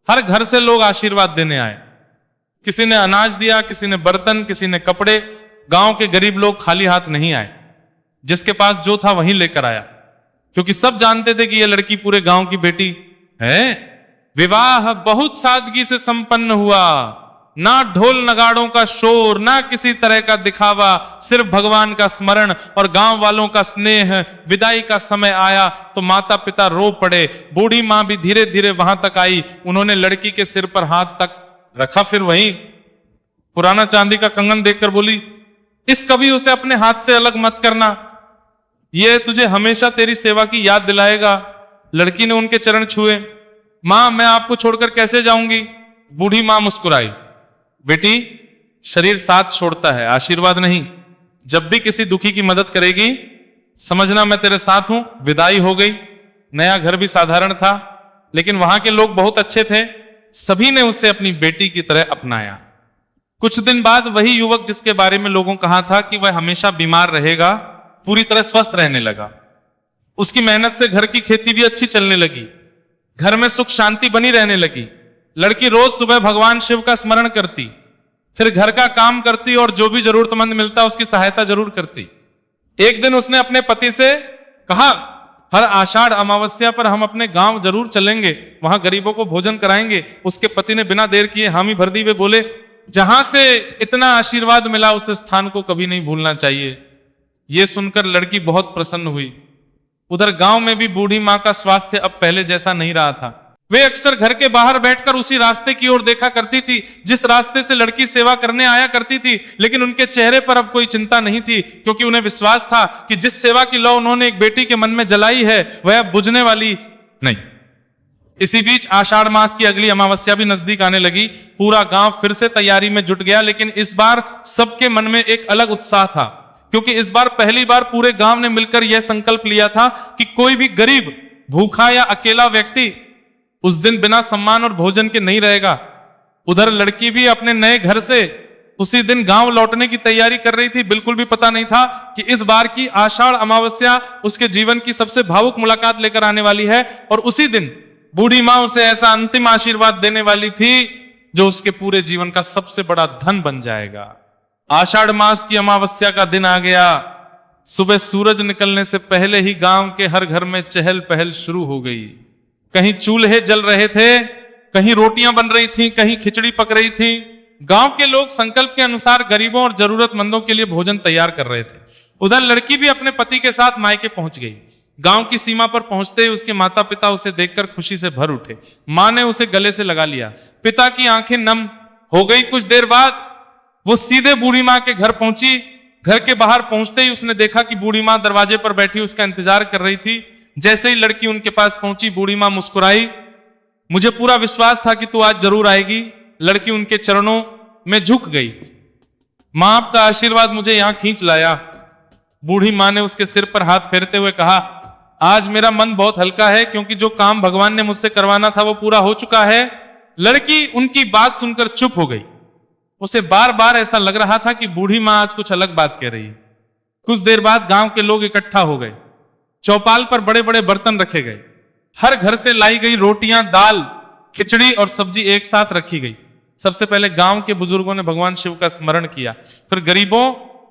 हर घर से लोग आशीर्वाद देने आए। किसी ने अनाज दिया, किसी ने बर्तन, किसी ने कपड़े। गांव के गरीब लोग खाली हाथ नहीं आए। जिसके पास जो था वहीं लेकर आया, क्योंकि सब जानते थे कि यह लड़की पूरे गांव की बेटी है। विवाह बहुत सादगी से संपन्न हुआ। ना ढोल नगाड़ों का शोर, ना किसी तरह का दिखावा, सिर्फ भगवान का स्मरण और गांव वालों का स्नेह। विदाई का समय आया तो माता पिता रो पड़े। बूढ़ी मां भी धीरे धीरे वहां तक आई। उन्होंने लड़की के सिर पर हाथ तक रखा, फिर वहीं पुराना चांदी का कंगन देखकर बोली, इस कभी उसे अपने हाथ से अलग मत करना, यह तुझे हमेशा तेरी सेवा की याद दिलाएगा। लड़की ने उनके चरण छुए। मां, मैं आपको छोड़कर कैसे जाऊंगी? बूढ़ी मां मुस्कुराई। बेटी, शरीर साथ छोड़ता है, आशीर्वाद नहीं। जब भी किसी दुखी की मदद करेगी समझना मैं तेरे साथ हूं। विदाई हो गई। नया घर भी साधारण था, लेकिन वहां के लोग बहुत अच्छे थे। सभी ने उसे अपनी बेटी की तरह अपनाया। कुछ दिन बाद वही युवक जिसके बारे में लोगों कहा था कि वह हमेशा बीमार रहेगा, पूरी तरह स्वस्थ रहने लगा। उसकी मेहनत से घर की खेती भी अच्छी चलने लगी। घर में सुख शांति बनी रहने लगी। लड़की रोज सुबह भगवान शिव का स्मरण करती, फिर घर का काम करती और जो भी जरूरतमंद मिलता उसकी सहायता जरूर करती। एक दिन उसने अपने पति से कहा, हर आषाढ़ अमावस्या पर हम अपने गांव जरूर चलेंगे, वहां गरीबों को भोजन कराएंगे। उसके पति ने बिना देर किए हामी भर दी। वे बोले, जहां से इतना आशीर्वाद मिला उस स्थान को कभी नहीं भूलना चाहिए। यह सुनकर लड़की बहुत प्रसन्न हुई। उधर गांव में भी बूढ़ी मां का स्वास्थ्य अब पहले जैसा नहीं रहा था। वे अक्सर घर के बाहर बैठकर उसी रास्ते की ओर देखा करती थी जिस रास्ते से लड़की सेवा करने आया करती थी, लेकिन उनके चेहरे पर अब कोई चिंता नहीं थी, क्योंकि उन्हें विश्वास था कि जिस सेवा की लौ उन्होंने एक बेटी के मन में जलाई है वह अब बुझने वाली नहीं। इसी बीच आषाढ़ मास की अगली अमावस्या भी नजदीक आने लगी। पूरा गांव फिर से तैयारी में जुट गया, लेकिन इस बार सबके मन में एक अलग उत्साह था, क्योंकि इस बार पहली बार पूरे गांव ने मिलकर यह संकल्प लिया था कि कोई भी गरीब, भूखा या अकेला व्यक्ति उस दिन बिना सम्मान और भोजन के नहीं रहेगा। उधर लड़की भी अपने नए घर से उसी दिन गांव लौटने की तैयारी कर रही थी। बिल्कुल भी पता नहीं था कि इस बार की आषाढ़ अमावस्या उसके जीवन की सबसे भावुक मुलाकात लेकर आने वाली है, और उसी दिन बूढ़ी मां उसे ऐसा अंतिम आशीर्वाद देने वाली थी जो उसके पूरे जीवन का सबसे बड़ा धन बन जाएगा। आषाढ़ मास की अमावस्या का दिन आ गया। सुबह सूरज निकलने से पहले ही गांव के हर घर में चहल पहल शुरू हो गई। कहीं चूल्हे जल रहे थे, कहीं रोटियां बन रही थीं, कहीं खिचड़ी पक रही थी। गांव के लोग संकल्प के अनुसार गरीबों और जरूरतमंदों के लिए भोजन तैयार कर रहे थे। उधर लड़की भी अपने पति के साथ मायके पहुंच गई। गांव की सीमा पर पहुंचते ही उसके माता पिता उसे देखकर खुशी से भर उठे। मां ने उसे गले से लगा लिया। पिता की आंखें नम हो गई। कुछ देर बाद वो सीधे बूढ़ी मां के घर पहुंची। घर के बाहर पहुंचते ही उसने देखा कि बूढ़ी मां दरवाजे पर बैठी उसका इंतजार कर रही थी। जैसे ही लड़की उनके पास पहुंची, बूढ़ी मां मुस्कुराई। मुझे पूरा विश्वास था कि तू आज जरूर आएगी। लड़की उनके चरणों में झुक गई। मां, आपका आशीर्वाद मुझे यहां खींच लाया। बूढ़ी मां ने उसके सिर पर हाथ फेरते हुए कहा, आज मेरा मन बहुत हल्का है, क्योंकि जो काम भगवान ने मुझसे करवाना था वो पूरा हो चुका है। लड़की उनकी बात सुनकर चुप हो गई। उसे बार बार ऐसा लग रहा था कि बूढ़ी मां आज कुछ अलग बात कह रही है। कुछ देर बाद गांव के लोग इकट्ठा हो गए। चौपाल पर बड़े बड़े बर्तन रखे गए। हर घर से लाई गई रोटियां, दाल, खिचड़ी और सब्जी एक साथ रखी गई। सबसे पहले गांव के बुजुर्गों ने भगवान शिव का स्मरण किया। फिर गरीबों,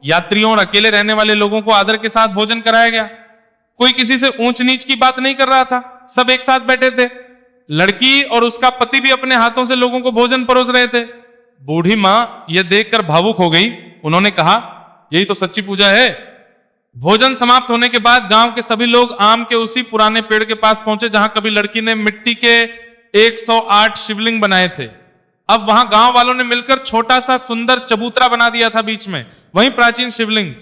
यात्रियों और अकेले रहने वाले लोगों को आदर के साथ भोजन कराया गया। कोई किसी से ऊंच नीच की बात नहीं कर रहा था, सब एक साथ बैठे थे। लड़की और उसका पति भी अपने हाथों से लोगों को भोजन परोस रहे थे। बूढ़ी मां यह देखकर भावुक हो गई। उन्होंने कहा, यही तो सच्ची पूजा है। भोजन समाप्त होने के बाद गांव के सभी लोग आम के उसी पुराने पेड़ के पास पहुंचे जहां कभी लड़की ने मिट्टी के 108 शिवलिंग बनाए थे। अब वहां गांव वालों ने मिलकर छोटा सा सुंदर चबूतरा बना दिया था बीच में, वहीं प्राचीन शिवलिंग।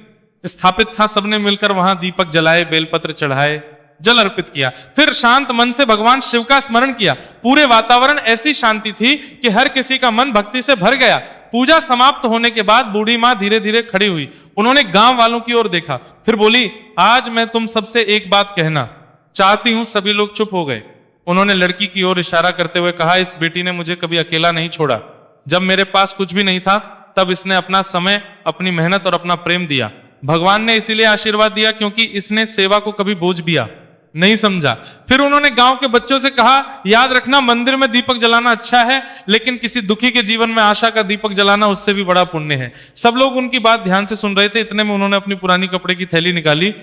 स्थापित था, सबने मिलकर वहां दीपक जलाए, बेलपत्र चढ़ाए, जल अर्पित किया। फिर शांत मन से भगवान शिव का स्मरण किया। पूरे वातावरण ऐसी शांति थी कि हर किसी का मन भक्ति से भर गया। पूजा समाप्त होने के बाद बूढ़ी मां धीरे धीरे खड़ी हुई। उन्होंने गांव वालों की ओर देखा, फिर बोली, आज मैं तुम सबसे एक बात कहना चाहती हूं। सभी लोग चुप हो गए। उन्होंने लड़की की ओर इशारा करते हुए कहा, इस बेटी ने मुझे कभी अकेला नहीं छोड़ा। जब मेरे पास कुछ भी नहीं था तब इसने अपना समय, अपनी मेहनत और अपना प्रेम दिया। भगवान ने इसीलिए आशीर्वाद दिया क्योंकि इसने सेवा को कभी बोझ दिया नहीं समझा। फिर उन्होंने गांव के बच्चों से कहा, याद रखना, मंदिर में दीपक जलाना अच्छा है, लेकिन किसी दुखी के जीवन में आशा का दीपक जलाना उससे भी बड़ा पुण्य है। सब लोग उनकी बात ध्यान से सुन रहे थे। इतने में उन्होंने अपनी पुरानी कपड़े की थैली निकाली।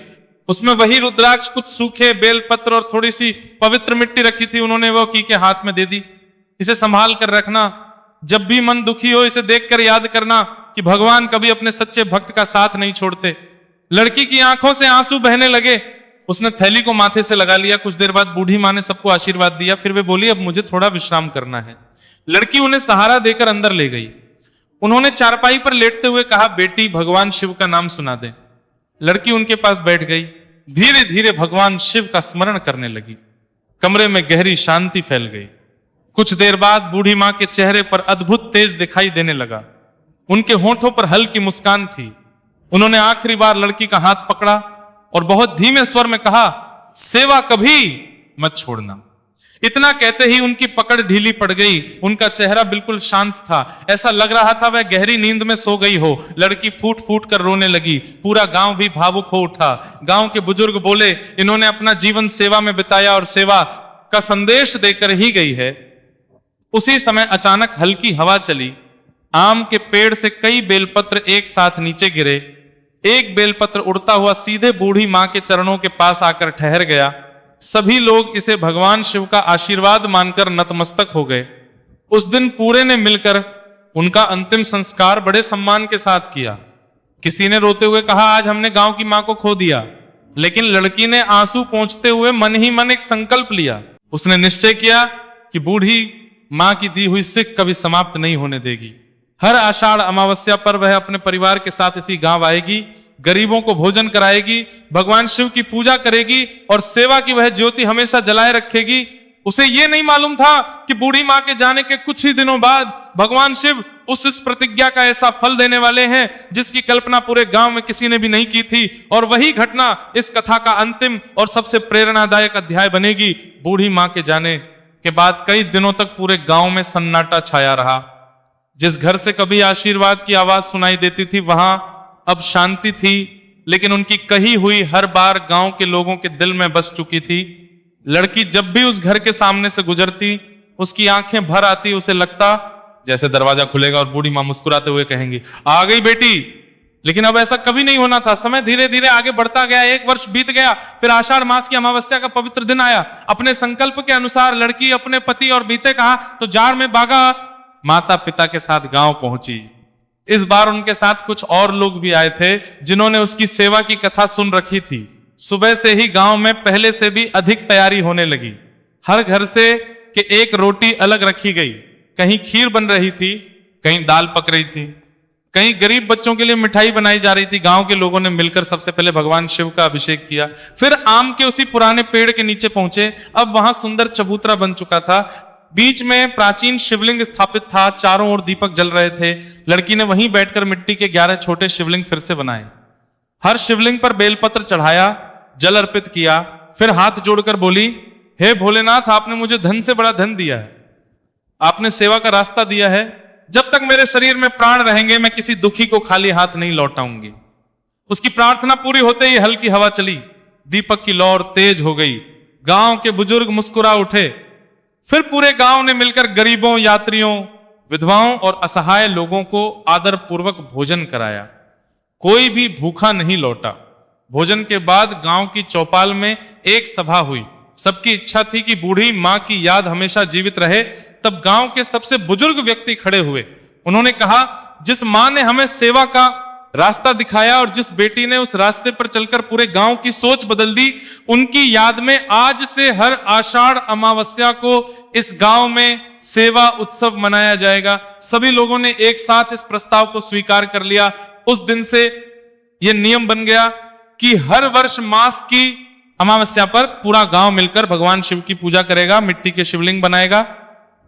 उसमें वही रुद्राक्ष, कुछ सूखे बेलपत्र और थोड़ी सी पवित्र मिट्टी रखी थी। उन्होंने वो की के हाथ में दे दी। इसे संभाल कर रखना। जब भी मन दुखी हो इसे देखकर याद करना कि भगवान कभी अपने सच्चे भक्त का साथ नहीं छोड़ते। लड़की की आंखों से आंसू बहने लगे। उसने थैली को माथे से लगा लिया। कुछ देर बाद बूढ़ी मां ने सबको आशीर्वाद दिया। फिर वे बोली, अब मुझे थोड़ा विश्राम करना है। लड़की उन्हें सहारा देकर अंदर ले गई। उन्होंने चारपाई पर लेटते हुए कहा, बेटी, भगवान शिव का नाम सुना दे। लड़की उनके पास बैठ गई। धीरे धीरे भगवान शिव का स्मरण करने लगी। कमरे में गहरी शांति फैल गई। कुछ देर बाद बूढ़ी मां के चेहरे पर अद्भुत तेज दिखाई देने लगा। उनके होठों पर हल्की मुस्कान थी। उन्होंने आखिरी बार लड़की का हाथ पकड़ा और बहुत धीमे स्वर में कहा, सेवा कभी मत छोड़ना। इतना कहते ही उनकी पकड़ ढीली पड़ गई। उनका चेहरा बिल्कुल शांत था। ऐसा लग रहा था वह गहरी नींद में सो गई हो। लड़की फूट फूट कर रोने लगी। पूरा गांव भी भावुक हो उठा। गांव के बुजुर्ग बोले, इन्होंने अपना जीवन सेवा में बिताया और सेवा का संदेश देकर ही गई है। उसी समय अचानक हल्की हवा चली। आम के पेड़ से कई बेलपत्र एक साथ नीचे गिरे। एक बेलपत्र उड़ता हुआ सीधे बूढ़ी मां के चरणों के पास आकर ठहर गया। सभी लोग इसे भगवान शिव का आशीर्वाद मानकर नतमस्तक हो गए। उस दिन पूरे ने मिलकर उनका अंतिम संस्कार बड़े सम्मान के साथ किया। किसी ने रोते हुए कहा, आज हमने गांव की मां को खो दिया। लेकिन लड़की ने आंसू पोंछते हुए मन ही मन एक संकल्प लिया। उसने निश्चय किया कि बूढ़ी मां की दी हुई सिक कभी समाप्त नहीं होने देगी। हर आषाढ़ अमावस्या पर वह अपने परिवार के साथ इसी गांव आएगी, गरीबों को भोजन कराएगी, भगवान शिव की पूजा करेगी और सेवा की वह ज्योति हमेशा जलाए रखेगी। उसे यह नहीं मालूम था कि बूढ़ी मां के जाने के कुछ ही दिनों बाद भगवान शिव इस प्रतिज्ञा का ऐसा फल देने वाले हैं जिसकी कल्पना पूरे गांव में किसी ने भी नहीं की थी। और वही घटना इस कथा का अंतिम और सबसे प्रेरणादायक अध्याय बनेगी। बूढ़ी मां के जाने के बाद कई दिनों तक पूरे गांव में सन्नाटा छाया रहा। जिस घर से कभी आशीर्वाद की आवाज सुनाई देती थी वहां अब शांति थी, लेकिन उनकी कही हुई हर बार गांव के लोगों के दिल में बस चुकी थी। लड़की जब भी उस घर के सामने से गुजरती उसकी आंखें भर आती। उसे लगता जैसे दरवाजा खुलेगा और बूढ़ी मां मुस्कुराते हुए कहेंगी, आ गई बेटी। लेकिन अब ऐसा कभी नहीं होना था। समय धीरे धीरे आगे बढ़ता गया। 1 वर्ष बीत गया। फिर आषाढ़ मास की अमावस्या का पवित्र दिन आया। अपने संकल्प के अनुसार लड़की अपने पति और बीते कहा तो जाड़ में बागा माता पिता के साथ गांव पहुंची। इस बार उनके साथ कुछ और लोग भी आए थे जिन्होंने उसकी सेवा की कथा सुन रखी थी। सुबह से ही गांव में पहले से भी अधिक तैयारी होने लगी। हर घर से के एक रोटी अलग रखी गई। कहीं खीर बन रही थी, कहीं दाल पक रही थी, कहीं गरीब बच्चों के लिए मिठाई बनाई जा रही थी। गांव के लोगों ने मिलकर सबसे पहले भगवान शिव का अभिषेक किया। फिर आम के उसी पुराने पेड़ के नीचे पहुंचे। अब वहां सुंदर चबूतरा बन चुका था। बीच में प्राचीन शिवलिंग स्थापित था। चारों ओर दीपक जल रहे थे। लड़की ने वहीं बैठकर मिट्टी के 11 छोटे शिवलिंग फिर से बनाए। हर शिवलिंग पर बेलपत्र चढ़ाया, जल अर्पित किया। फिर हाथ जोड़कर बोली, हे भोलेनाथ, आपने मुझे धन से बड़ा धन दिया है। आपने सेवा का रास्ता दिया है। जब तक मेरे शरीर में प्राण रहेंगे मैं किसी दुखी को खाली हाथ नहीं लौटाऊंगी। उसकी प्रार्थना पूरी होते ही हल्की हवा चली। दीपक की लौ तेज हो गई। गांव के बुजुर्ग मुस्कुरा उठे। फिर पूरे गांव ने मिलकर गरीबों, यात्रियों, विधवाओं और असहाय लोगों को आदर पूर्वक भोजन कराया। कोई भी भूखा नहीं लौटा। भोजन के बाद गांव की चौपाल में एक सभा हुई। सबकी इच्छा थी कि बूढ़ी मां की याद हमेशा जीवित रहे। तब गांव के सबसे बुजुर्ग व्यक्ति खड़े हुए। उन्होंने कहा, जिस मां ने हमें सेवा का रास्ता दिखाया और जिस बेटी ने उस रास्ते पर चलकर पूरे गांव की सोच बदल दी, उनकी याद में आज से हर आषाढ़ अमावस्या को इस गांव में सेवा उत्सव मनाया जाएगा। सभी लोगों ने एक साथ इस प्रस्ताव को स्वीकार कर लिया। उस दिन से यह नियम बन गया कि हर वर्ष मास की अमावस्या पर पूरा गांव मिलकर भगवान शिव की पूजा करेगा, मिट्टी के शिवलिंग बनाएगा,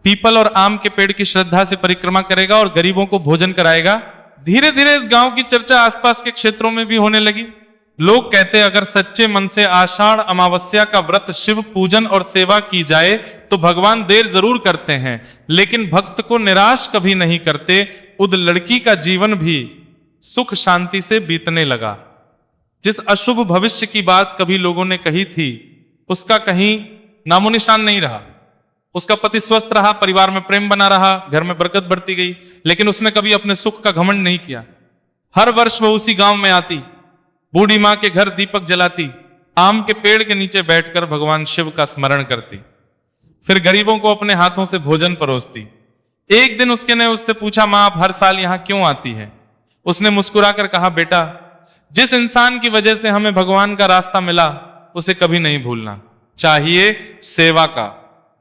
पीपल और आम के पेड़ की श्रद्धा से परिक्रमा करेगा और गरीबों को भोजन कराएगा। धीरे धीरे इस गांव की चर्चा आसपास के क्षेत्रों में भी होने लगी। लोग कहते अगर सच्चे मन से आषाढ़ अमावस्या का व्रत शिव पूजन और सेवा की जाए तो भगवान देर जरूर करते हैं, लेकिन भक्त को निराश कभी नहीं करते। उद लड़की का जीवन भी सुख शांति से बीतने लगा। जिस अशुभ भविष्य की बात कभी लोगों ने कही थी, उसका कहीं नामो निशान नहीं रहा। उसका पति स्वस्थ रहा, परिवार में प्रेम बना रहा, घर में बरकत बढ़ती गई, लेकिन उसने कभी अपने सुख का घमंड नहीं किया। हर वर्ष वह उसी गांव में आती, बूढ़ी मां के घर दीपक जलाती, आम के पेड़ के नीचे बैठकर भगवान शिव का स्मरण करती, फिर गरीबों को अपने हाथों से भोजन परोसती। एक दिन उसके ने उससे पूछा, मां आप हर साल यहां क्यों आती है? उसने मुस्कुराकर कहा, बेटा जिस इंसान की वजह से हमें भगवान का रास्ता मिला उसे कभी नहीं भूलना चाहिए। सेवा का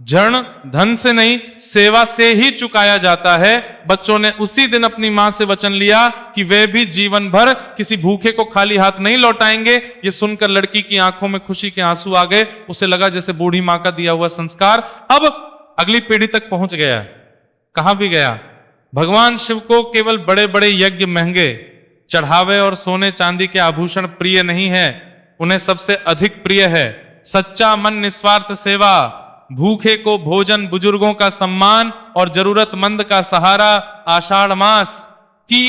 ऋण धन से नहीं, सेवा से ही चुकाया जाता है। बच्चों ने उसी दिन अपनी मां से वचन लिया कि वे भी जीवन भर किसी भूखे को खाली हाथ नहीं लौटाएंगे। ये सुनकर लड़की की आंखों में खुशी के आंसू आ गए। उसे लगा जैसे बूढ़ी मां का दिया हुआ संस्कार अब अगली पीढ़ी तक पहुंच गया। कहां भी गया, भगवान शिव को केवल बड़े बड़े यज्ञ, महंगे चढ़ावे और सोने चांदी के आभूषण प्रिय नहीं है, उन्हें सबसे अधिक प्रिय है सच्चा मन, निस्वार्थ सेवा, भूखे को भोजन, बुजुर्गों का सम्मान और जरूरतमंद का सहारा। आषाढ़ मास की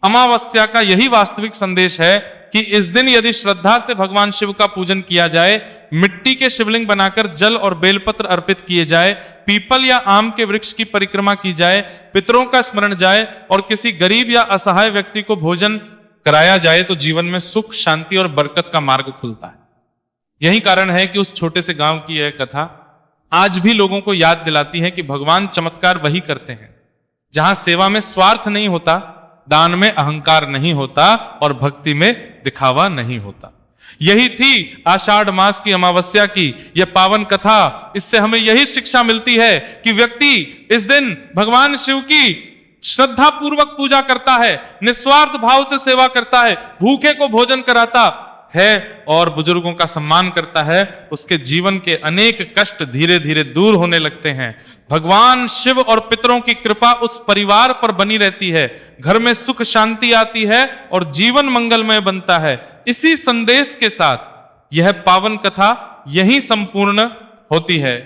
अमावस्या का यही वास्तविक संदेश है कि इस दिन यदि श्रद्धा से भगवान शिव का पूजन किया जाए, मिट्टी के शिवलिंग बनाकर जल और बेलपत्र अर्पित किए जाए, पीपल या आम के वृक्ष की परिक्रमा की जाए, पितरों का स्मरण जाए और किसी गरीब या असहाय व्यक्ति को भोजन कराया जाए तो जीवन में सुख, शांति और बरकत का मार्ग खुलता है। यही कारण है कि उस छोटे से गांव की यह कथा आज भी लोगों को याद दिलाती है कि भगवान चमत्कार वही करते हैं जहां सेवा में स्वार्थ नहीं होता, दान में अहंकार नहीं होता और भक्ति में दिखावा नहीं होता। यही थी आषाढ़ मास की अमावस्या की यह पावन कथा। इससे हमें यही शिक्षा मिलती है कि व्यक्ति इस दिन भगवान शिव की श्रद्धा पूर्वक पूजा करता है, निस्वार्थ भाव से सेवा करता है, भूखे को भोजन कराता है और बुजुर्गों का सम्मान करता है, उसके जीवन के अनेक कष्ट धीरे धीरे दूर होने लगते हैं। भगवान शिव और पितरों की कृपा उस परिवार पर बनी रहती है, घर में सुख शांति आती है और जीवन मंगलमय बनता है। इसी संदेश के साथ यह पावन कथा यहीं संपूर्ण होती है।